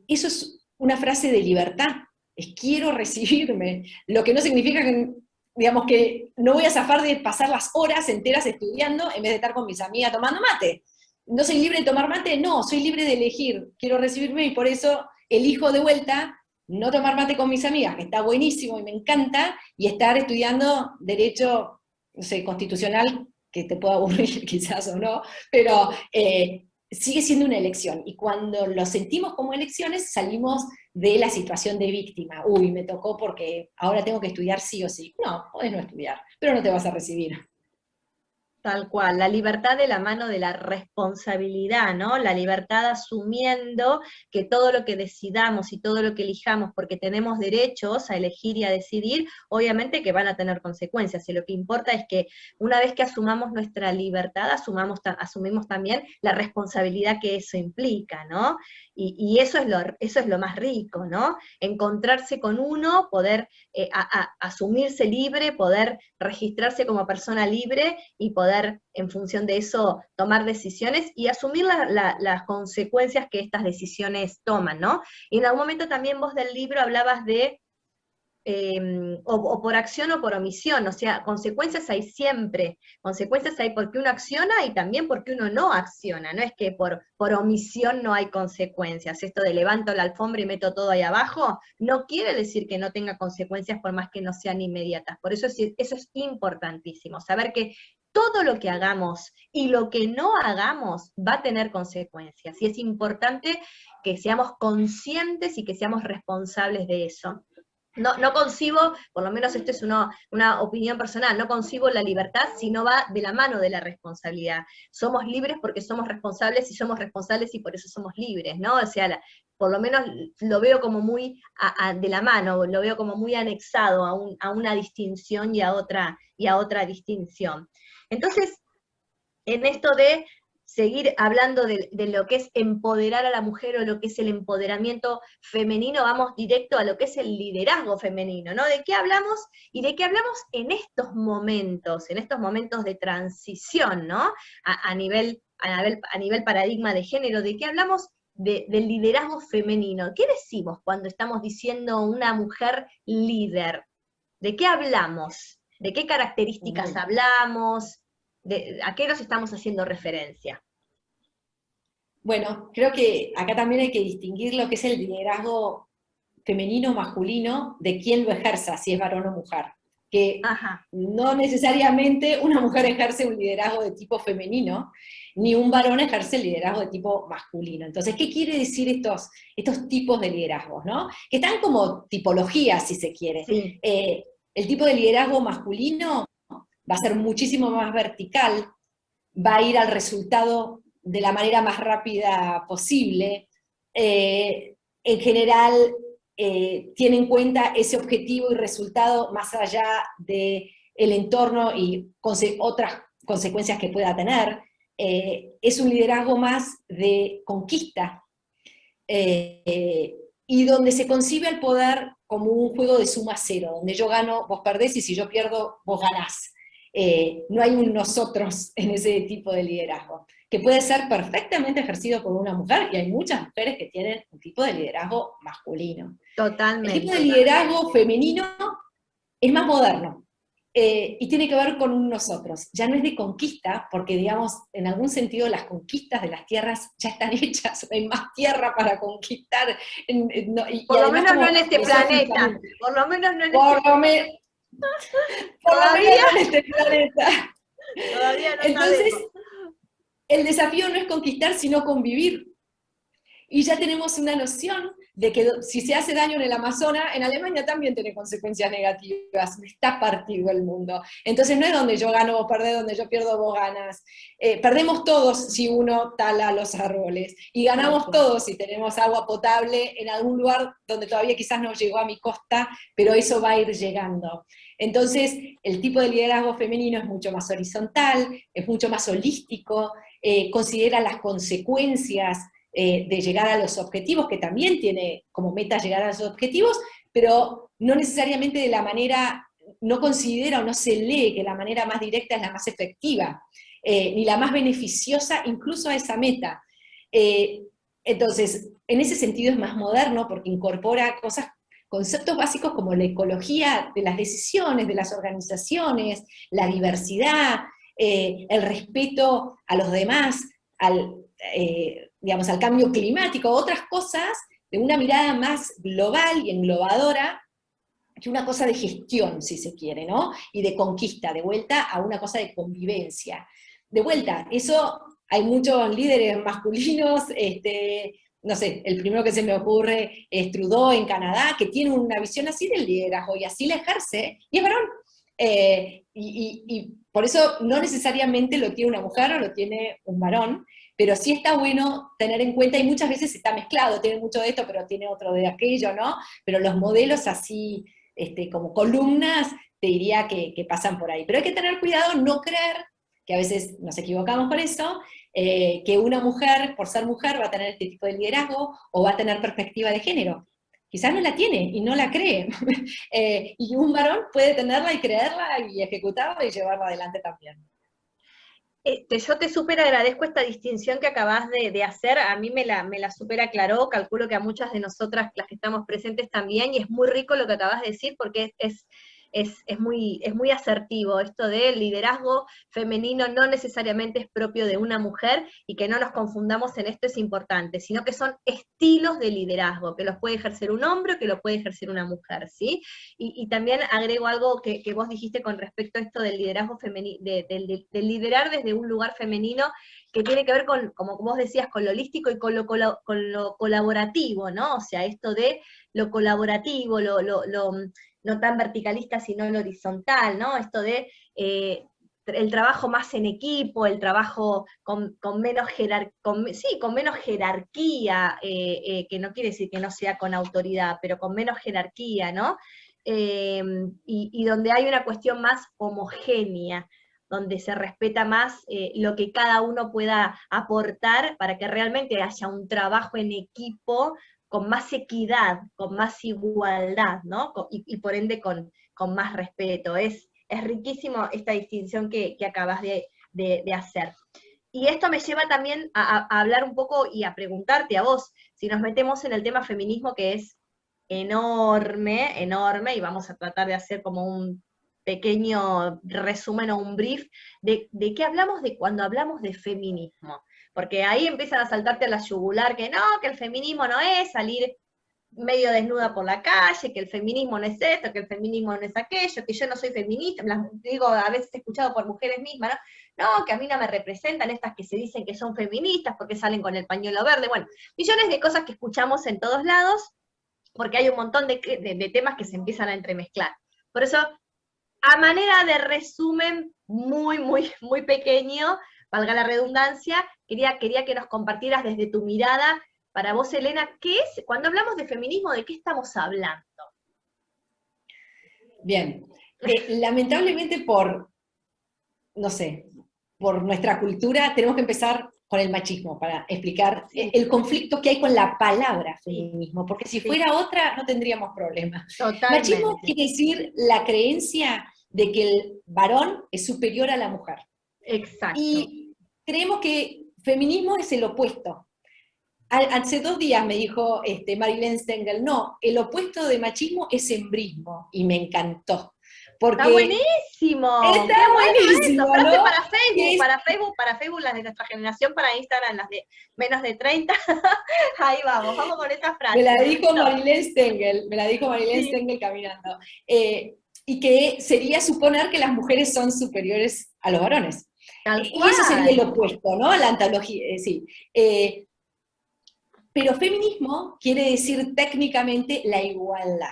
[SPEAKER 2] Eso es una frase de libertad, es quiero recibirme, lo que no significa que, digamos, que no voy a zafar de pasar las horas enteras estudiando en vez de estar con mis amigas tomando mate. ¿No soy libre de tomar mate? No, soy libre de elegir, quiero recibirme y por eso elijo de vuelta no tomar mate con mis amigas, que está buenísimo y me encanta, y estar estudiando derecho, no sé, constitucional, que te pueda aburrir quizás o no, pero sigue siendo una elección, y cuando lo sentimos como elecciones, salimos de la situación de víctima. Uy, me tocó porque ahora tengo que estudiar sí o sí. No, podés no estudiar, pero no te vas a recibir.
[SPEAKER 1] Tal cual, la libertad de la mano de la responsabilidad, ¿no? La libertad asumiendo que todo lo que decidamos y todo lo que elijamos, porque tenemos derechos a elegir y a decidir, obviamente que van a tener consecuencias, y lo que importa es que una vez que asumamos nuestra libertad, asumimos también la responsabilidad que eso implica, ¿no? Y eso es lo más rico, ¿no? Encontrarse con uno, poder asumirse libre, poder registrarse como persona libre y poder, en función de eso, tomar decisiones y asumir las consecuencias que estas decisiones toman, ¿no? Y en algún momento también vos del libro hablabas de o por acción o por omisión, o sea, consecuencias hay siempre, consecuencias hay porque uno acciona y también porque uno no acciona, no es que por omisión no hay consecuencias, esto de levanto la alfombra y meto todo ahí abajo, no quiere decir que no tenga consecuencias por más que no sean inmediatas, por eso es importantísimo, saber que todo lo que hagamos y lo que no hagamos va a tener consecuencias, y es importante que seamos conscientes y que seamos responsables de eso. No concibo, por lo menos esto es una opinión personal, no concibo la libertad si no va de la mano de la responsabilidad. Somos libres porque somos responsables, y somos responsables y por eso somos libres, ¿no? O sea, por lo menos lo veo como muy de la mano, lo veo como muy anexado a una distinción y a otra distinción. Entonces, en esto de seguir hablando de lo que es empoderar a la mujer o lo que es el empoderamiento femenino, vamos directo a lo que es el liderazgo femenino, ¿no? ¿De qué hablamos? Y de qué hablamos en estos momentos de transición, ¿no? A nivel paradigma de género, ¿de qué hablamos? Del liderazgo femenino. ¿Qué decimos cuando estamos diciendo una mujer líder? ¿De qué hablamos? ¿De qué características hablamos? ¿A qué nos estamos haciendo referencia?
[SPEAKER 2] Bueno, creo que acá también hay que distinguir lo que es el liderazgo femenino o masculino de quién lo ejerza, si es varón o mujer. Que
[SPEAKER 1] Ajá.
[SPEAKER 2] no necesariamente una mujer ejerce un liderazgo de tipo femenino, ni un varón ejerce el liderazgo de tipo masculino. Entonces, ¿qué quiere decir estos tipos de liderazgos, no? Que están como tipologías, si se quiere.
[SPEAKER 1] Sí.
[SPEAKER 2] El tipo de liderazgo masculino va a ser muchísimo más vertical, va a ir al resultado de la manera más rápida posible. En general, tiene en cuenta ese objetivo y resultado más allá del entorno y otras consecuencias que pueda tener. Es un liderazgo más de conquista, y donde se concibe el poder como un juego de suma cero, donde yo gano, vos perdés, y si yo pierdo, vos ganás. No hay un nosotros en ese tipo de liderazgo, que puede ser perfectamente ejercido por una mujer, y hay muchas mujeres que tienen un tipo de liderazgo masculino. El tipo de
[SPEAKER 1] Totalmente.
[SPEAKER 2] liderazgo femenino es más moderno, y tiene que ver con nosotros. Ya no es de conquista, porque digamos, en algún sentido las conquistas de las tierras ya están hechas, no hay más tierra para conquistar, y
[SPEAKER 1] Por lo
[SPEAKER 2] además
[SPEAKER 1] menos no
[SPEAKER 2] como
[SPEAKER 1] en este planeta,
[SPEAKER 2] filosóficamente,
[SPEAKER 1] por lo menos no en este
[SPEAKER 2] por lo,
[SPEAKER 1] planeta.
[SPEAKER 2] me- por lo menos
[SPEAKER 1] Todavía,
[SPEAKER 2] no en este planeta.
[SPEAKER 1] todavía no
[SPEAKER 2] Entonces,
[SPEAKER 1] sabemos.
[SPEAKER 2] el desafío no es conquistar, sino convivir. Y ya tenemos una noción de que si se hace daño en el Amazonas, en Alemania también tiene consecuencias negativas, está partido el mundo. Entonces no es donde yo gano, vos perdés, donde yo pierdo, vos ganas. Perdemos todos si uno tala los árboles, y ganamos todos si tenemos agua potable en algún lugar donde todavía quizás no llegó a mi costa, pero eso va a ir llegando. Entonces, el tipo de liderazgo femenino es mucho más horizontal, es mucho más holístico, considera las consecuencias de llegar a los objetivos, que también tiene como meta llegar a los objetivos, pero no necesariamente de la manera, no considera o no se lee que la manera más directa es la más efectiva, ni la más beneficiosa incluso a esa meta. Entonces, en ese sentido es más moderno porque incorpora conceptos básicos como la ecología de las decisiones, de las organizaciones, la diversidad, el respeto a los demás, digamos, al cambio climático, otras cosas de una mirada más global y englobadora que una cosa de gestión, si se quiere, ¿no? Y de conquista, de vuelta a una cosa de convivencia. De vuelta, eso hay muchos líderes masculinos, no sé, el primero que se me ocurre es Trudeau en Canadá, que tiene una visión así del liderazgo y así la ejerce, y es varón. Y por eso no necesariamente lo tiene una mujer o lo tiene un varón, pero sí está bueno tener en cuenta, y muchas veces está mezclado, tiene mucho de esto, pero tiene otro de aquello, ¿no? Pero los modelos así, como columnas, te diría que pasan por ahí. Pero hay que tener cuidado, no creer, que a veces nos equivocamos con eso, que una mujer, por ser mujer, va a tener este tipo de liderazgo, o va a tener perspectiva de género. Quizás no la tiene y no la cree. Y un varón puede tenerla y creerla y ejecutarla y llevarla adelante también.
[SPEAKER 1] Yo te súper agradezco esta distinción que acabas de hacer, a mí me la súper aclaró, calculo que a muchas de nosotras, las que estamos presentes también, y es muy rico lo que acabas de decir, porque es muy asertivo esto del liderazgo femenino no necesariamente es propio de una mujer, y que no nos confundamos en esto es importante, sino que son estilos de liderazgo, que los puede ejercer un hombre o que los puede ejercer una mujer, ¿sí? Y también agrego algo que vos dijiste con respecto a esto del liderazgo femenino, de liderar desde un lugar femenino, que tiene que ver con, como vos decías, con lo holístico y con lo colaborativo, ¿no? O sea, esto de lo colaborativo, no tan verticalista, sino lo horizontal, ¿no? Esto de el trabajo más en equipo, el trabajo con menos con menos jerarquía, que no quiere decir que no sea con autoridad, pero con menos jerarquía, ¿no? Y donde hay una cuestión más homogénea, donde se respeta más lo que cada uno pueda aportar para que realmente haya un trabajo en equipo con más equidad, con más igualdad, ¿no? Y por ende con más respeto. Es riquísimo esta distinción que acabas de hacer. Y esto me lleva también a hablar un poco y a preguntarte a vos, si nos metemos en el tema feminismo, que es enorme, enorme, y vamos a tratar de hacer como un pequeño resumen o un brief de qué hablamos cuando hablamos de feminismo. Porque ahí empiezan a saltarte a la yugular que no, que el feminismo no es salir medio desnuda por la calle, que el feminismo no es esto, que el feminismo no es aquello, que yo no soy feminista, digo, a veces he escuchado por mujeres mismas, ¿no? No, que a mí no me representan estas que se dicen que son feministas porque salen con el pañuelo verde, bueno, millones de cosas que escuchamos en todos lados, porque hay un montón de temas que se empiezan a entremezclar. Por eso, a manera de resumen muy pequeño, valga la redundancia, quería que nos compartieras desde tu mirada, para vos, Elena, ¿qué es? Cuando hablamos de feminismo, ¿de qué estamos hablando?
[SPEAKER 2] Bien, lamentablemente no sé, por nuestra cultura tenemos que empezar con el machismo para explicar el conflicto que hay con la palabra feminismo, porque si fuera otra no tendríamos problema.
[SPEAKER 1] Totalmente.
[SPEAKER 2] Machismo quiere decir la creencia de que el varón es superior a la mujer.
[SPEAKER 1] Exacto.
[SPEAKER 2] Y creemos que feminismo es el opuesto. Hace 2 días me dijo Marilyn Stengel, no, el opuesto de machismo es embrismo, y me encantó,
[SPEAKER 1] Está
[SPEAKER 2] porque
[SPEAKER 1] buenísimo.
[SPEAKER 2] está
[SPEAKER 1] Qué bueno eso.
[SPEAKER 2] buenísimo,
[SPEAKER 1] Frase
[SPEAKER 2] ¿no?
[SPEAKER 1] para Facebook,
[SPEAKER 2] Que es
[SPEAKER 1] para Facebook, las de nuestra generación, para Instagram, las de menos de 30. Ahí vamos con esa
[SPEAKER 2] Me
[SPEAKER 1] frase,
[SPEAKER 2] la
[SPEAKER 1] me
[SPEAKER 2] dijo
[SPEAKER 1] gustó.
[SPEAKER 2] Marilén Stengel, me la dijo Marilén
[SPEAKER 1] Sí,
[SPEAKER 2] Stengel caminando. Y que sería suponer que las mujeres son superiores a los varones.
[SPEAKER 1] tal
[SPEAKER 2] Y eso sería el
[SPEAKER 1] cual.
[SPEAKER 2] opuesto, ¿no? La antología, sí. Pero feminismo quiere decir técnicamente la igualdad.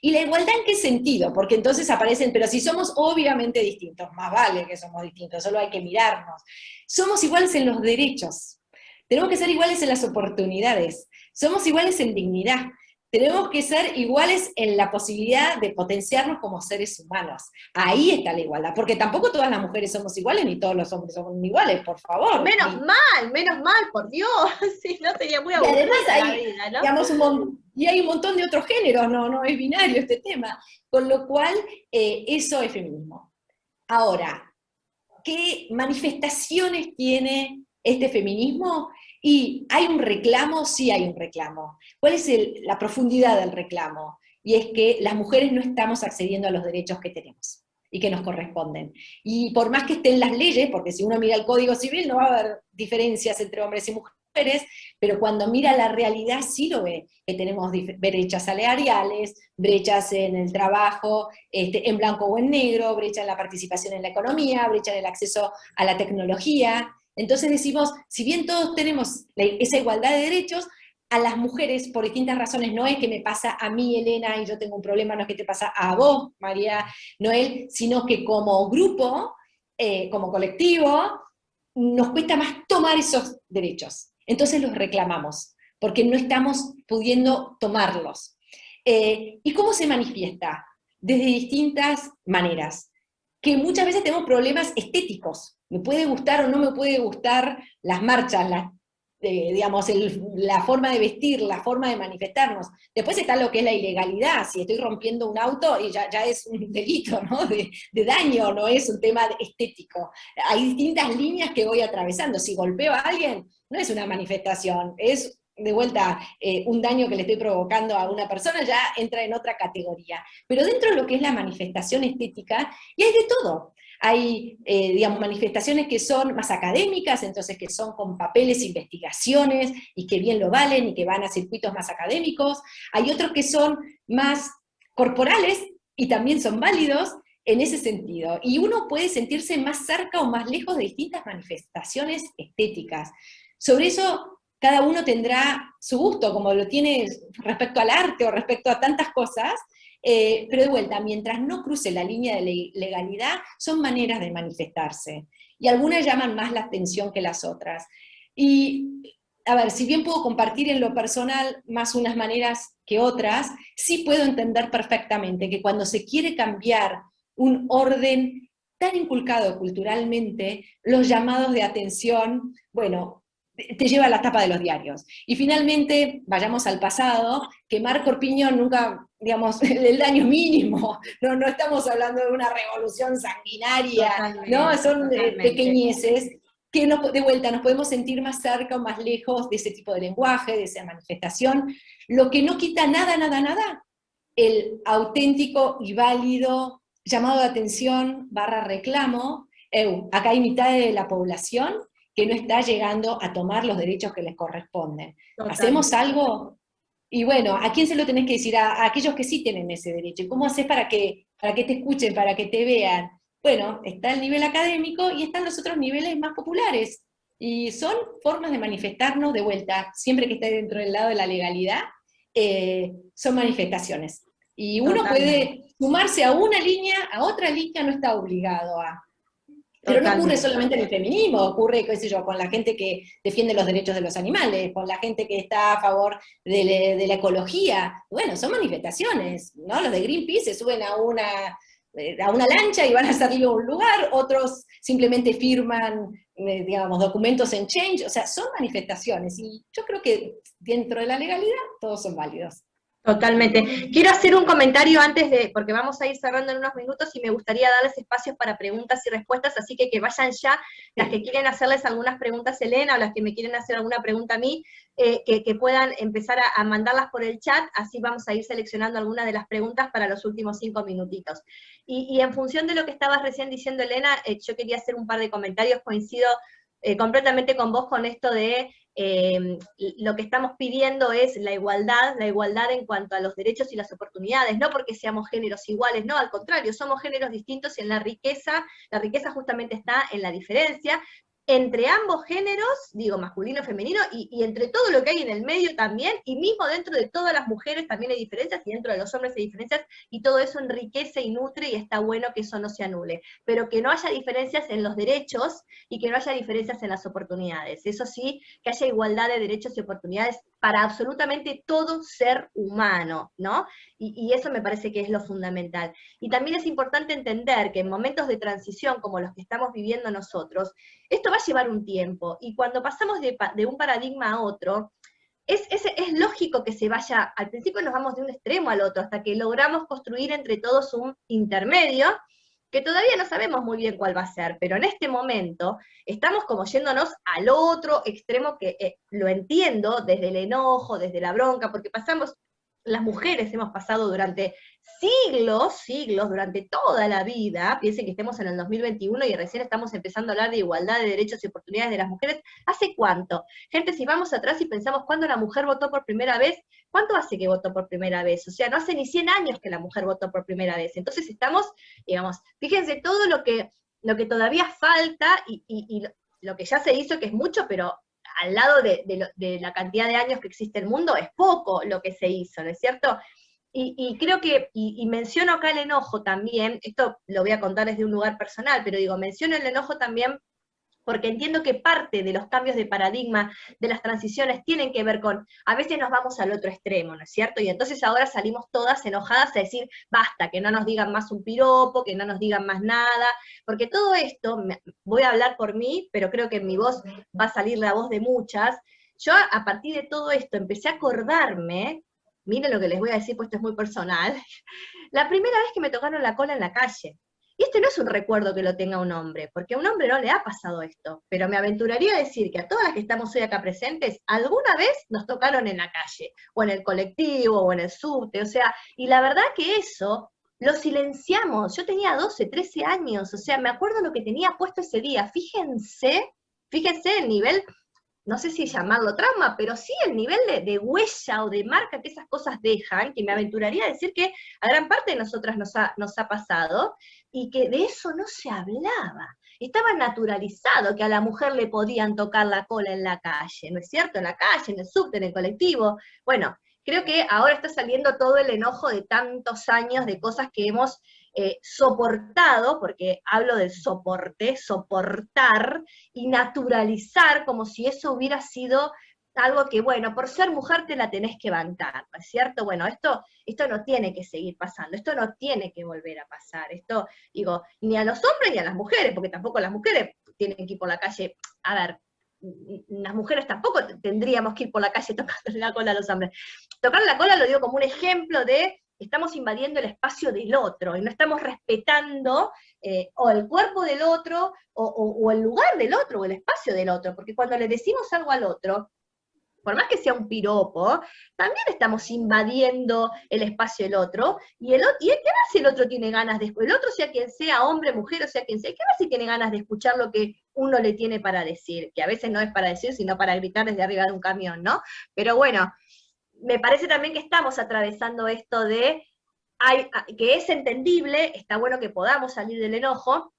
[SPEAKER 2] ¿Y la igualdad en qué sentido? Porque entonces aparecen, pero si somos obviamente distintos, más vale que somos distintos, solo hay que mirarnos. Somos iguales en los derechos, tenemos que ser iguales en las oportunidades, somos iguales en dignidad, tenemos que ser iguales en la posibilidad de potenciarnos como seres humanos. Ahí está la igualdad, porque tampoco todas las mujeres somos iguales, ni todos los hombres somos iguales, por favor.
[SPEAKER 1] Menos mal, por Dios. Si no sería muy
[SPEAKER 2] Y además
[SPEAKER 1] aburrida la
[SPEAKER 2] hay,
[SPEAKER 1] vida, ¿no?
[SPEAKER 2] digamos, y hay un montón de otros géneros, no es binario este tema. Con lo cual, eso es feminismo. Ahora, ¿qué manifestaciones tiene este feminismo? Y hay un reclamo, sí hay un reclamo. ¿Cuál es la profundidad del reclamo? Y es que las mujeres no estamos accediendo a los derechos que tenemos y que nos corresponden. Y por más que estén las leyes, porque si uno mira el Código Civil no va a haber diferencias entre hombres y mujeres, pero cuando mira la realidad sí lo ve, que tenemos brechas salariales, brechas en el trabajo, en blanco o en negro, brecha en la participación en la economía, brecha en el acceso a la tecnología. Entonces decimos, si bien todos tenemos esa igualdad de derechos, a las mujeres, por distintas razones, no es que me pasa a mí, Elena, y yo tengo un problema, no es que te pasa a vos, María Noel, sino que como grupo, como colectivo, nos cuesta más tomar esos derechos. Entonces los reclamamos, porque no estamos pudiendo tomarlos. ¿Y cómo se manifiesta? Desde distintas maneras. Que muchas veces tenemos problemas estéticos. Me puede gustar o no me puede gustar las marchas, digamos, la forma de vestir, la forma de manifestarnos. Después está lo que es la ilegalidad. Si estoy rompiendo un auto, y ya es un delito, ¿no? De daño, no es un tema estético. Hay distintas líneas que voy atravesando. Si golpeo a alguien, no es una manifestación, es de vuelta un daño que le estoy provocando a una persona, ya entra en otra categoría. Pero dentro de lo que es la manifestación estética, y hay de todo. Hay, digamos, manifestaciones que son más académicas, entonces que son con papeles, investigaciones, y que bien lo valen, y que van a circuitos más académicos. Hay otros que son más corporales, y también son válidos en ese sentido. Y uno puede sentirse más cerca o más lejos de distintas manifestaciones estéticas. Sobre eso, cada uno tendrá su gusto, como lo tiene respecto al arte o respecto a tantas cosas, pero de vuelta, mientras no cruce la línea de legalidad, son maneras de manifestarse. Y algunas llaman más la atención que las otras. Y, a ver, si bien puedo compartir en lo personal más unas maneras que otras, sí puedo entender perfectamente que cuando se quiere cambiar un orden tan inculcado culturalmente, los llamados de atención, bueno, te lleva a la tapa de los diarios. Y finalmente, vayamos al pasado, quemar corpiñón nunca, digamos, el daño mínimo, no estamos hablando de una revolución sanguinaria, ¿no?
[SPEAKER 1] Totalmente,
[SPEAKER 2] Son
[SPEAKER 1] totalmente.
[SPEAKER 2] pequeñeces que de vuelta nos podemos sentir más cerca o más lejos de ese tipo de lenguaje, de esa manifestación, lo que no quita nada, nada, nada, el auténtico y válido llamado de atención barra reclamo. Acá hay mitad de la población que no está llegando a tomar los derechos que les corresponden. ¿Hacemos
[SPEAKER 1] Totalmente.
[SPEAKER 2] algo? Y bueno, ¿a quién se lo tenés que decir? A aquellos que sí tienen ese derecho. ¿Y cómo haces para que te escuchen, para que te vean? Bueno, está el nivel académico y están los otros niveles más populares. Y son formas de manifestarnos de vuelta, siempre que esté dentro del lado de la legalidad, son manifestaciones. Y uno
[SPEAKER 1] Totalmente.
[SPEAKER 2] puede sumarse a una línea, a otra línea, no está obligado a. Pero no ocurre
[SPEAKER 1] Totalmente.
[SPEAKER 2] solamente en el feminismo, ocurre, qué sé yo, con la gente que defiende los derechos de los animales, con la gente que está a favor de la ecología. Bueno, son manifestaciones, ¿no? Los de Greenpeace se suben a una lancha y van a salir a un lugar, otros simplemente firman, digamos, documentos en Change, o sea, son manifestaciones, y yo creo que dentro de la legalidad todos son válidos.
[SPEAKER 1] Totalmente. Quiero hacer un comentario antes de, porque vamos a ir cerrando en unos minutos y me gustaría darles espacios para preguntas y respuestas, así que vayan ya las que quieren hacerles algunas preguntas a Elena o las que me quieren hacer alguna pregunta a mí, que puedan empezar a mandarlas por el chat, así vamos a ir seleccionando algunas de las preguntas para los últimos 5 minutitos. Y en función de lo que estabas recién diciendo, Elena, yo quería hacer un par de comentarios, coincido completamente con vos con esto de lo que estamos pidiendo es la igualdad en cuanto a los derechos y las oportunidades, no porque seamos géneros iguales, no, al contrario, somos géneros distintos y en la riqueza justamente está en la diferencia, entre ambos géneros, digo masculino, femenino, y entre todo lo que hay en el medio también, y mismo dentro de todas las mujeres también hay diferencias, y dentro de los hombres hay diferencias, y todo eso enriquece y nutre, y está bueno que eso no se anule, pero que no haya diferencias en los derechos, y que no haya diferencias en las oportunidades, eso sí, que haya igualdad de derechos y oportunidades para absolutamente todo ser humano, ¿no? Y eso me parece que es lo fundamental. Y también es importante entender que en momentos de transición como los que estamos viviendo nosotros, esto va a llevar un tiempo, y cuando pasamos de un paradigma a otro, es lógico que se vaya, al principio nos vamos de un extremo al otro, hasta que logramos construir entre todos un intermedio, que todavía no sabemos muy bien cuál va a ser, pero en este momento estamos como yéndonos al otro extremo que lo entiendo desde el enojo, desde la bronca, porque pasamos, las mujeres hemos pasado durante siglos, durante toda la vida, piensen que estemos en el 2021 y recién estamos empezando a hablar de igualdad de derechos y oportunidades de las mujeres, ¿hace cuánto? Gente, si vamos atrás y pensamos cuándo la mujer votó por primera vez, ¿cuánto hace que votó por primera vez? O sea, no hace ni 100 años que la mujer votó por primera vez, entonces estamos, digamos, fíjense todo lo que todavía falta y lo que ya se hizo, que es mucho, pero al lado de la cantidad de años que existe el mundo, es poco lo que se hizo, ¿no es cierto? Y creo que, y menciono acá el enojo también, esto lo voy a contar desde un lugar personal, pero digo, menciono el enojo también porque entiendo que parte de los cambios de paradigma, de las transiciones, tienen que ver con, a veces nos vamos al otro extremo, ¿no es cierto? Y entonces ahora salimos todas enojadas a decir, basta, que no nos digan más un piropo, que no nos digan más nada, porque todo esto, voy a hablar por mí, pero creo que en mi voz va a salir la voz de muchas, yo a partir de todo esto empecé a acordarme, miren lo que les voy a decir, pues esto es muy personal, la primera vez que me tocaron la cola en la calle. Y este no es un recuerdo que lo tenga un hombre, porque a un hombre no le ha pasado esto, pero me aventuraría a decir que a todas las que estamos hoy acá presentes, alguna vez nos tocaron en la calle, o en el colectivo, o en el subte, o sea, y la verdad que eso lo silenciamos. Yo tenía 12, 13 años, o sea, me acuerdo lo que tenía puesto ese día. Fíjense el nivel, no sé si llamarlo trauma, pero sí el nivel de huella o de marca que esas cosas dejan, que me aventuraría a decir que a gran parte de nosotras nos ha pasado, y que de eso no se hablaba. Estaba naturalizado que a la mujer le podían tocar la cola en la calle, ¿no es cierto? En la calle, en el subte, en el colectivo. Bueno, creo que ahora está saliendo todo el enojo de tantos años de cosas que hemos soportado, porque hablo del soporte, soportar, y naturalizar como si eso hubiera sido algo que, bueno, por ser mujer te la tenés que bancar, ¿no es cierto? Bueno, esto no tiene que seguir pasando, esto no tiene que volver a pasar, esto, digo, ni a los hombres ni a las mujeres, porque tampoco las mujeres tienen que ir por la calle, a ver, las mujeres tampoco tendríamos que ir por la calle tocando la cola a los hombres. Tocar la cola lo digo como un ejemplo de estamos invadiendo el espacio del otro y no estamos respetando o el cuerpo del otro o el lugar del otro o el espacio del otro, porque cuando le decimos algo al otro, por más que sea un piropo, también estamos invadiendo el espacio del otro, y qué más si el otro tiene ganas de escuchar, el otro sea quien sea, hombre, mujer, o sea quien sea, qué más si tiene ganas de escuchar lo que uno le tiene para decir, que a veces no es para decir, sino para gritar desde arriba de un camión, ¿no? Pero bueno, me parece también que estamos atravesando esto que es entendible, está bueno que podamos salir del enojo,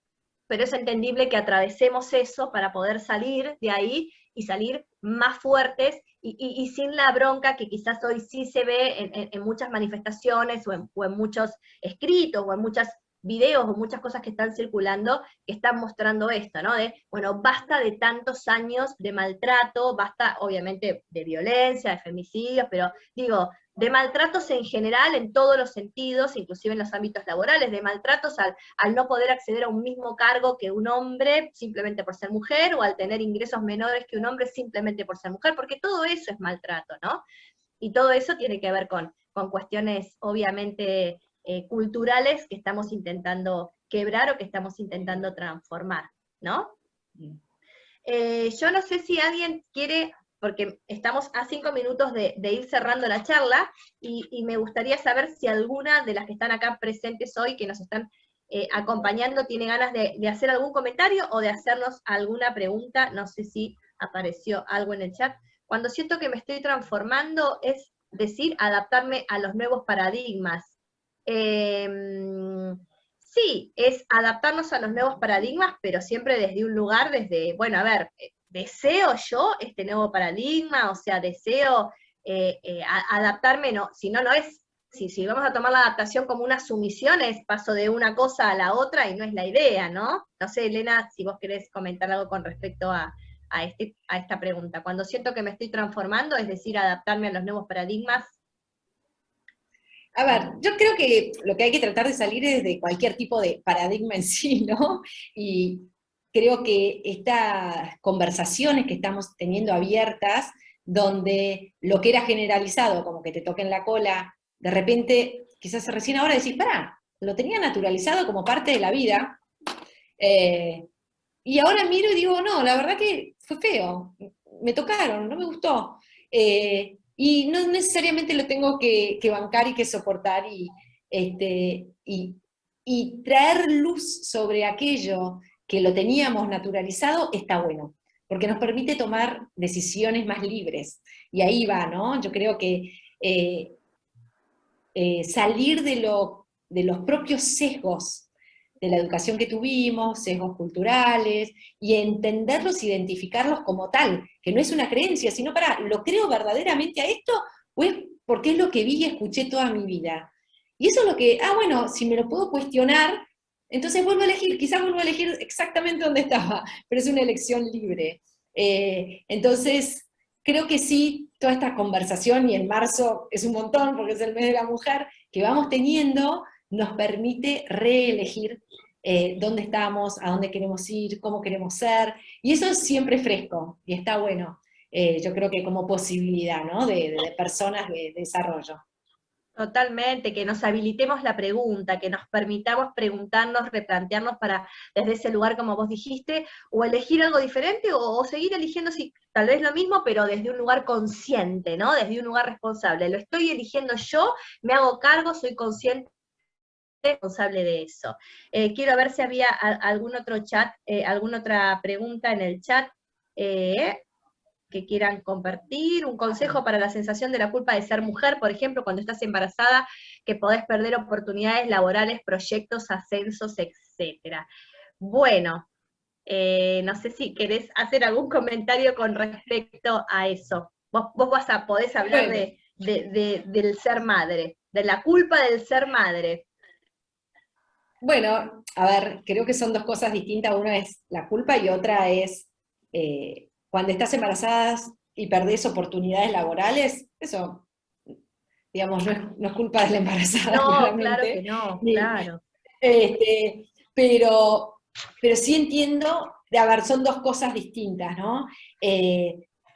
[SPEAKER 1] pero es entendible que atravesemos eso para poder salir de ahí y salir más fuertes y sin la bronca que quizás hoy sí se ve en muchas manifestaciones o en muchos escritos o en muchos videos o muchas cosas que están circulando que están mostrando esto, ¿no? Bueno, basta de tantos años de maltrato, basta obviamente de violencia, de femicidios, pero digo, de maltratos en general, en todos los sentidos, inclusive en los ámbitos laborales, de maltratos al no poder acceder a un mismo cargo que un hombre simplemente por ser mujer, o al tener ingresos menores que un hombre simplemente por ser mujer, porque todo eso es maltrato, ¿no? Y todo eso tiene que ver con con cuestiones obviamente culturales que estamos intentando quebrar o que estamos intentando transformar, ¿no? Yo no sé si alguien quiere, porque estamos a 5 minutos de ir cerrando la charla, y me gustaría saber si alguna de las que están acá presentes hoy, que nos están acompañando, tiene ganas de hacer algún comentario o de hacernos alguna pregunta. No sé si apareció algo en el chat. Cuando siento que me estoy transformando, es decir, adaptarme a los nuevos paradigmas. Sí, es adaptarnos a los nuevos paradigmas, pero siempre desde un lugar, bueno, a ver, ¿deseo yo este nuevo paradigma? O sea, deseo adaptarme, no, si no, no es, si vamos a tomar la adaptación como una sumisión, es paso de una cosa a la otra y no es la idea, ¿no? No sé, Elena, si vos querés comentar algo con respecto a esta pregunta. Cuando siento que me estoy transformando, es decir, adaptarme a los nuevos paradigmas.
[SPEAKER 2] A ver, yo creo que lo que hay que tratar de salir es de cualquier tipo de paradigma en sí, ¿no? Y creo que estas conversaciones que estamos teniendo abiertas, donde lo que era generalizado, como que te toquen la cola, de repente, quizás recién ahora decís, pará, lo tenía naturalizado como parte de la vida, y ahora miro y digo, no, la verdad que fue feo, me tocaron, no me gustó. Y no necesariamente lo tengo que bancar y que soportar, y traer luz sobre aquello que lo teníamos naturalizado está bueno, porque nos permite tomar decisiones más libres. Y ahí va, ¿no? Yo creo que salir de los propios sesgos de la educación que tuvimos, sesgos culturales, y entenderlos, identificarlos como tal, que no es una creencia, sino para, ¿lo creo verdaderamente a esto? ¿O es porque es lo que vi y escuché toda mi vida? Y eso es lo que, bueno, si me lo puedo cuestionar, entonces vuelvo a elegir, quizás vuelvo a elegir exactamente donde estaba, pero es una elección libre. Entonces, creo que sí, toda esta conversación, y en marzo es un montón, porque es el mes de la mujer, que vamos teniendo, nos permite reelegir dónde estamos, a dónde queremos ir, cómo queremos ser, y eso es siempre fresco, y está bueno, yo creo que como posibilidad, ¿no? de personas de desarrollo.
[SPEAKER 1] Totalmente, que nos habilitemos la pregunta, que nos permitamos preguntarnos, replantearnos para, desde ese lugar, como vos dijiste, o elegir algo diferente, o seguir eligiendo, sí, tal vez lo mismo, pero desde un lugar consciente, ¿no? Desde un lugar responsable. Lo estoy eligiendo yo, me hago cargo, soy consciente, responsable de eso. Quiero ver si había algún otro chat, alguna otra pregunta en el chat. Que quieran compartir, un consejo para la sensación de la culpa de ser mujer, por ejemplo, cuando estás embarazada, que podés perder oportunidades laborales, proyectos, ascensos, etcétera. Bueno, no sé si querés hacer algún comentario con respecto a eso. Vos podés hablar
[SPEAKER 2] Bueno,
[SPEAKER 1] del ser madre, de la culpa del ser madre.
[SPEAKER 2] bueno, a ver, creo que son dos cosas distintas, una es la culpa y otra es cuando estás embarazada y perdés oportunidades laborales, eso, digamos, no es culpa de la embarazada,
[SPEAKER 1] No, claro que
[SPEAKER 2] claramente,
[SPEAKER 1] no,
[SPEAKER 2] ni,
[SPEAKER 1] claro.
[SPEAKER 2] este, pero sí entiendo, a ver, son dos cosas distintas, ¿no?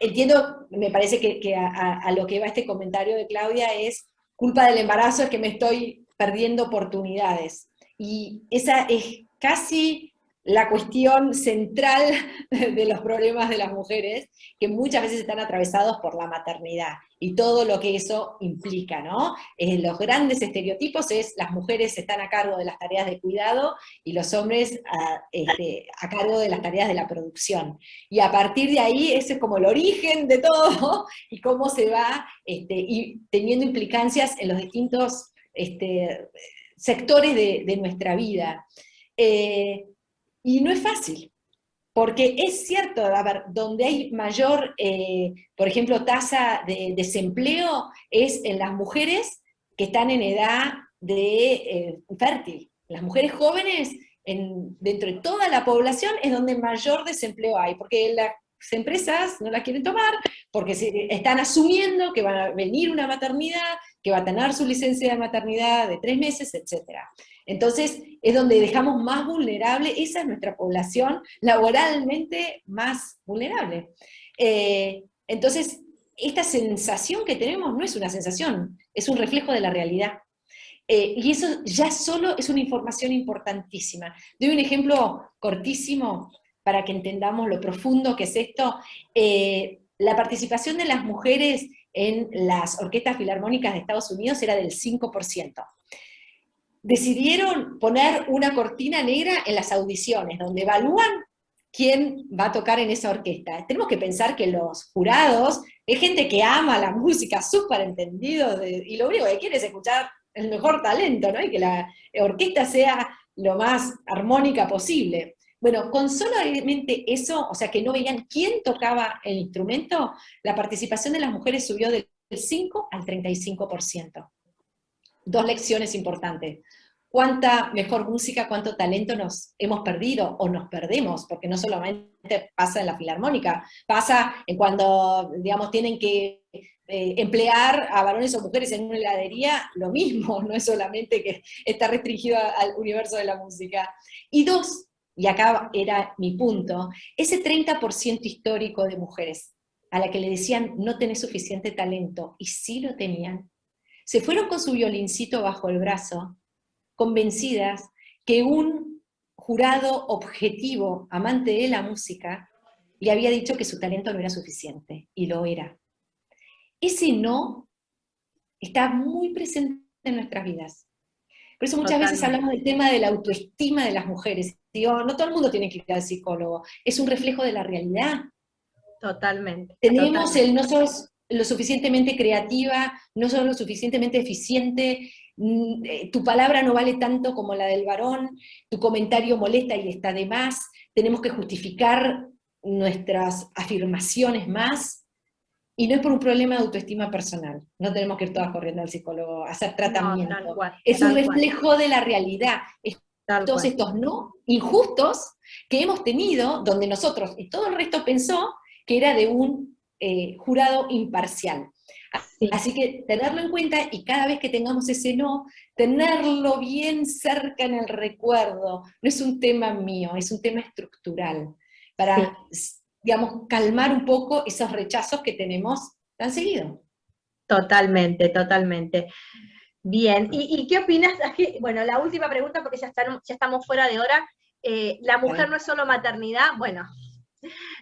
[SPEAKER 2] Entiendo, me parece que a lo que va este comentario de Claudia es, culpa del embarazo es que me estoy perdiendo oportunidades. Y esa es casi la cuestión central de los problemas de las mujeres, que muchas veces están atravesados por la maternidad y todo lo que eso implica, ¿no? Los grandes estereotipos es las mujeres están a cargo de las tareas de cuidado y los hombres a cargo de las tareas de la producción. Y a partir de ahí, ese es como el origen de todo, y cómo se va y teniendo implicancias en los distintos sectores de nuestra vida. Y no es fácil, porque es cierto, a ver, donde hay mayor, por ejemplo, tasa de desempleo es en las mujeres que están en edad de fértil. Las mujeres jóvenes, dentro de toda la población, es donde mayor desempleo hay, porque las empresas no la quieren tomar, porque están asumiendo que va a venir una maternidad, que va a tener su licencia de maternidad de 3 meses, etc. Entonces, es donde dejamos más vulnerable, esa es nuestra población laboralmente más vulnerable. Entonces, esta sensación que tenemos no es una sensación, es un reflejo de la realidad. Y eso ya solo es una información importantísima. Doy un ejemplo cortísimo para que entendamos lo profundo que es esto. La participación de las mujeres en las orquestas filarmónicas de Estados Unidos era del 5%. Decidieron poner una cortina negra en las audiciones, donde evalúan quién va a tocar en esa orquesta. Tenemos que pensar que los jurados es gente que ama la música, súper entendido, y lo único que quiere es escuchar el mejor talento, ¿no? Y que la orquesta sea lo más armónica posible. Bueno, con solamente eso, o sea, que no veían quién tocaba el instrumento, la participación de las mujeres subió del 5 al 35%. Dos lecciones importantes. Cuánta mejor música, cuánto talento nos hemos perdido o nos perdemos, porque no solamente pasa en la filarmónica, pasa en cuando, digamos, tienen que emplear a varones o mujeres en una heladería, lo mismo, no es solamente que está restringido al universo de la música. Y dos, y acá era mi punto, ese 30% histórico de mujeres a la que le decían no tenés suficiente talento, y sí lo tenían, se fueron con su violincito bajo el brazo, convencidas que un jurado objetivo, amante de la música, le había dicho que su talento no era suficiente, y lo era. Ese no está muy presente en nuestras vidas. Por eso muchas veces hablamos del tema de la autoestima de las mujeres. Digo, no todo el mundo tiene que ir al psicólogo, es un reflejo de la realidad.
[SPEAKER 1] Totalmente.
[SPEAKER 2] Tenemos no sos lo suficientemente creativa, no sos lo suficientemente eficiente, tu palabra no vale tanto como la del varón, tu comentario molesta y está de más, tenemos que justificar nuestras afirmaciones más, y no es por un problema de autoestima personal, no tenemos que ir todas corriendo al psicólogo a hacer tratamiento,
[SPEAKER 1] no, tal cual,
[SPEAKER 2] es un reflejo de la realidad, todos estos no injustos que hemos tenido, donde nosotros y todo el resto pensó que era de un jurado imparcial. Sí. Así que tenerlo en cuenta, y cada vez que tengamos ese no, tenerlo bien cerca en el recuerdo. No es un tema mío, es un tema estructural, para, digamos, calmar un poco esos rechazos que tenemos tan seguido.
[SPEAKER 1] Totalmente, totalmente. Bien, ¿y qué opinas? Aquí, bueno, la última pregunta, porque ya estamos fuera de hora. ¿La mujer no es solo maternidad? Bueno,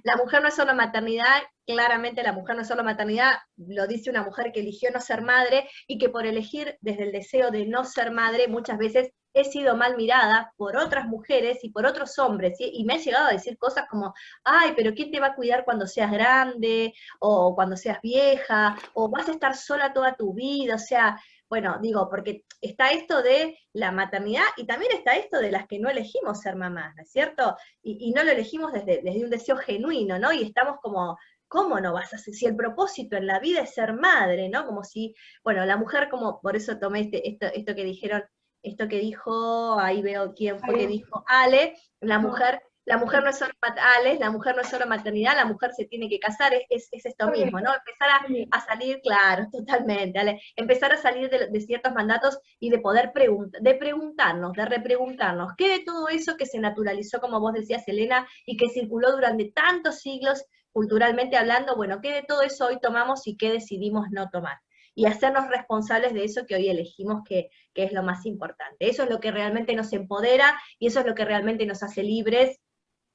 [SPEAKER 1] la mujer no es solo maternidad, claramente la mujer no es solo maternidad, lo dice una mujer que eligió no ser madre, y que por elegir desde el deseo de no ser madre, muchas veces he sido mal mirada por otras mujeres y por otros hombres, ¿sí? Y me ha llegado a decir cosas como, ay, pero ¿quién te va a cuidar cuando seas grande? O cuando seas vieja, o vas a estar sola toda tu vida, o sea, bueno, digo, porque está esto de la maternidad y también está esto de las que no elegimos ser mamás, ¿no es cierto? Y no lo elegimos desde un deseo genuino, ¿no? Y estamos como, ¿cómo no vas a hacer? Si el propósito en la vida es ser madre, ¿no? Como si, bueno, la mujer, como, por eso tomé esto que dijeron, esto que dijo, ahí veo quién fue que dijo, Ale, la mujer no es solo Ale, la mujer no es solo maternidad, la mujer se tiene que casar, es esto mismo, ¿no? Empezar a salir, claro, totalmente, Ale, empezar a salir de ciertos mandatos y de poder preguntarnos, de repreguntarnos, ¿qué de todo eso que se naturalizó, como vos decías, Elena, y que circuló durante tantos siglos, culturalmente hablando, bueno, ¿qué de todo eso hoy tomamos y qué decidimos no tomar? Y hacernos responsables de eso que hoy elegimos, que es lo más importante. Eso es lo que realmente nos empodera, y eso es lo que realmente nos hace libres,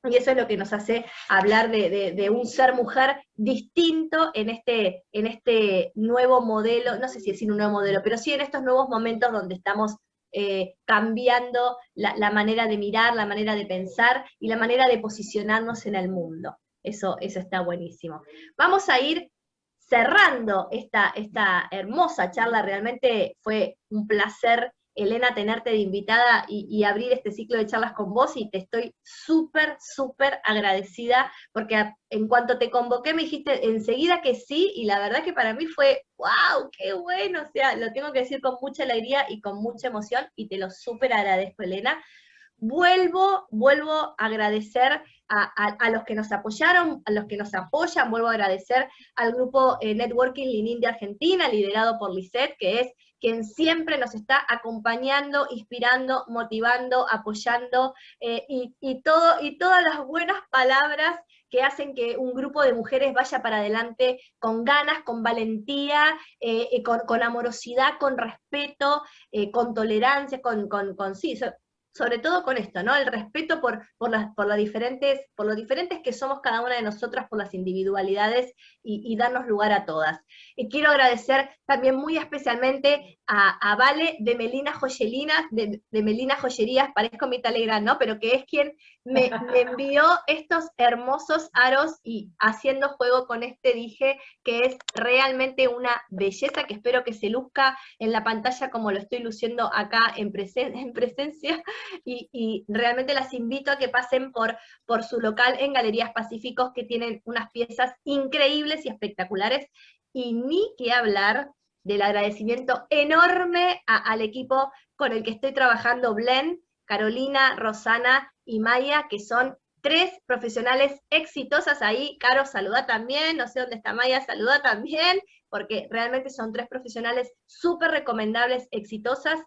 [SPEAKER 1] y eso es lo que nos hace hablar de un ser mujer distinto en este nuevo modelo, no sé si decir un nuevo modelo, pero sí en estos nuevos momentos donde estamos cambiando la manera de mirar, la manera de pensar y la manera de posicionarnos en el mundo. Eso está buenísimo. Vamos a ir cerrando esta hermosa charla. Realmente fue un placer, Elena, tenerte de invitada y abrir este ciclo de charlas con vos, y te estoy súper, súper agradecida, porque en cuanto te convoqué me dijiste enseguida que sí, y la verdad que para mí fue, wow, qué bueno, o sea, lo tengo que decir con mucha alegría y con mucha emoción, y te lo súper agradezco, Elena. Vuelvo a agradecer a los que nos apoyaron, a los que nos apoyan, vuelvo a agradecer al grupo Networking Lean de Argentina, liderado por Lisette, que es quien siempre nos está acompañando, inspirando, motivando, apoyando, y todas las buenas palabras que hacen que un grupo de mujeres vaya para adelante con ganas, con valentía, con amorosidad, con respeto, con tolerancia, sí, sobre todo con esto, ¿no? El respeto por lo diferentes que somos cada una de nosotras, por las individualidades y darnos lugar a todas. Y quiero agradecer también muy especialmente a Vale de Melina Joyelinas, de Melina Joyerías, parezco mi Telegram, ¿no? Pero que es quien me envió estos hermosos aros y haciendo juego con este dije que es realmente una belleza, que espero que se luzca en la pantalla como lo estoy luciendo acá en presencia, y realmente las invito a que pasen por su local en Galerías Pacíficos, que tienen unas piezas increíbles y espectaculares, y ni que hablar del agradecimiento enorme al equipo con el que estoy trabajando, Blen, Carolina, Rosana y Maya, que son 3 profesionales exitosas ahí. Caro, saluda también, no sé dónde está Maya, saluda también, porque realmente son 3 profesionales súper recomendables, exitosas,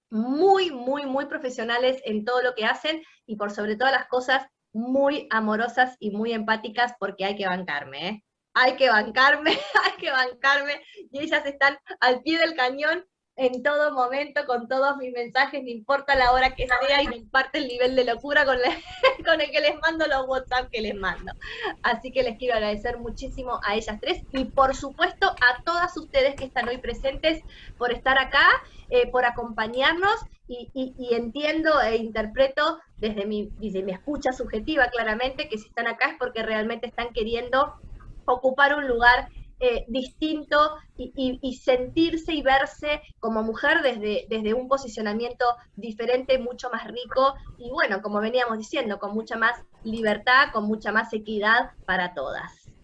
[SPEAKER 1] muy, muy, muy profesionales en todo lo que hacen, y por sobre todas las cosas, muy amorosas y muy empáticas, porque hay que bancarme, ¿eh? Hay que bancarme, hay que bancarme, y ellas están al pie del cañón en todo momento, con todos mis mensajes, no importa la hora que sea, y me imparte el nivel de locura con el que les mando los WhatsApp que les mando. Así que les quiero agradecer muchísimo a ellas 3, y por supuesto a todas ustedes que están hoy presentes, por estar acá, por acompañarnos, y entiendo e interpreto desde mi escucha subjetiva claramente, que si están acá es porque realmente están queriendo ocupar un lugar distinto, y sentirse y verse como mujer desde un posicionamiento diferente, mucho más rico, y bueno, como veníamos diciendo, con mucha más libertad, con mucha más equidad para todas.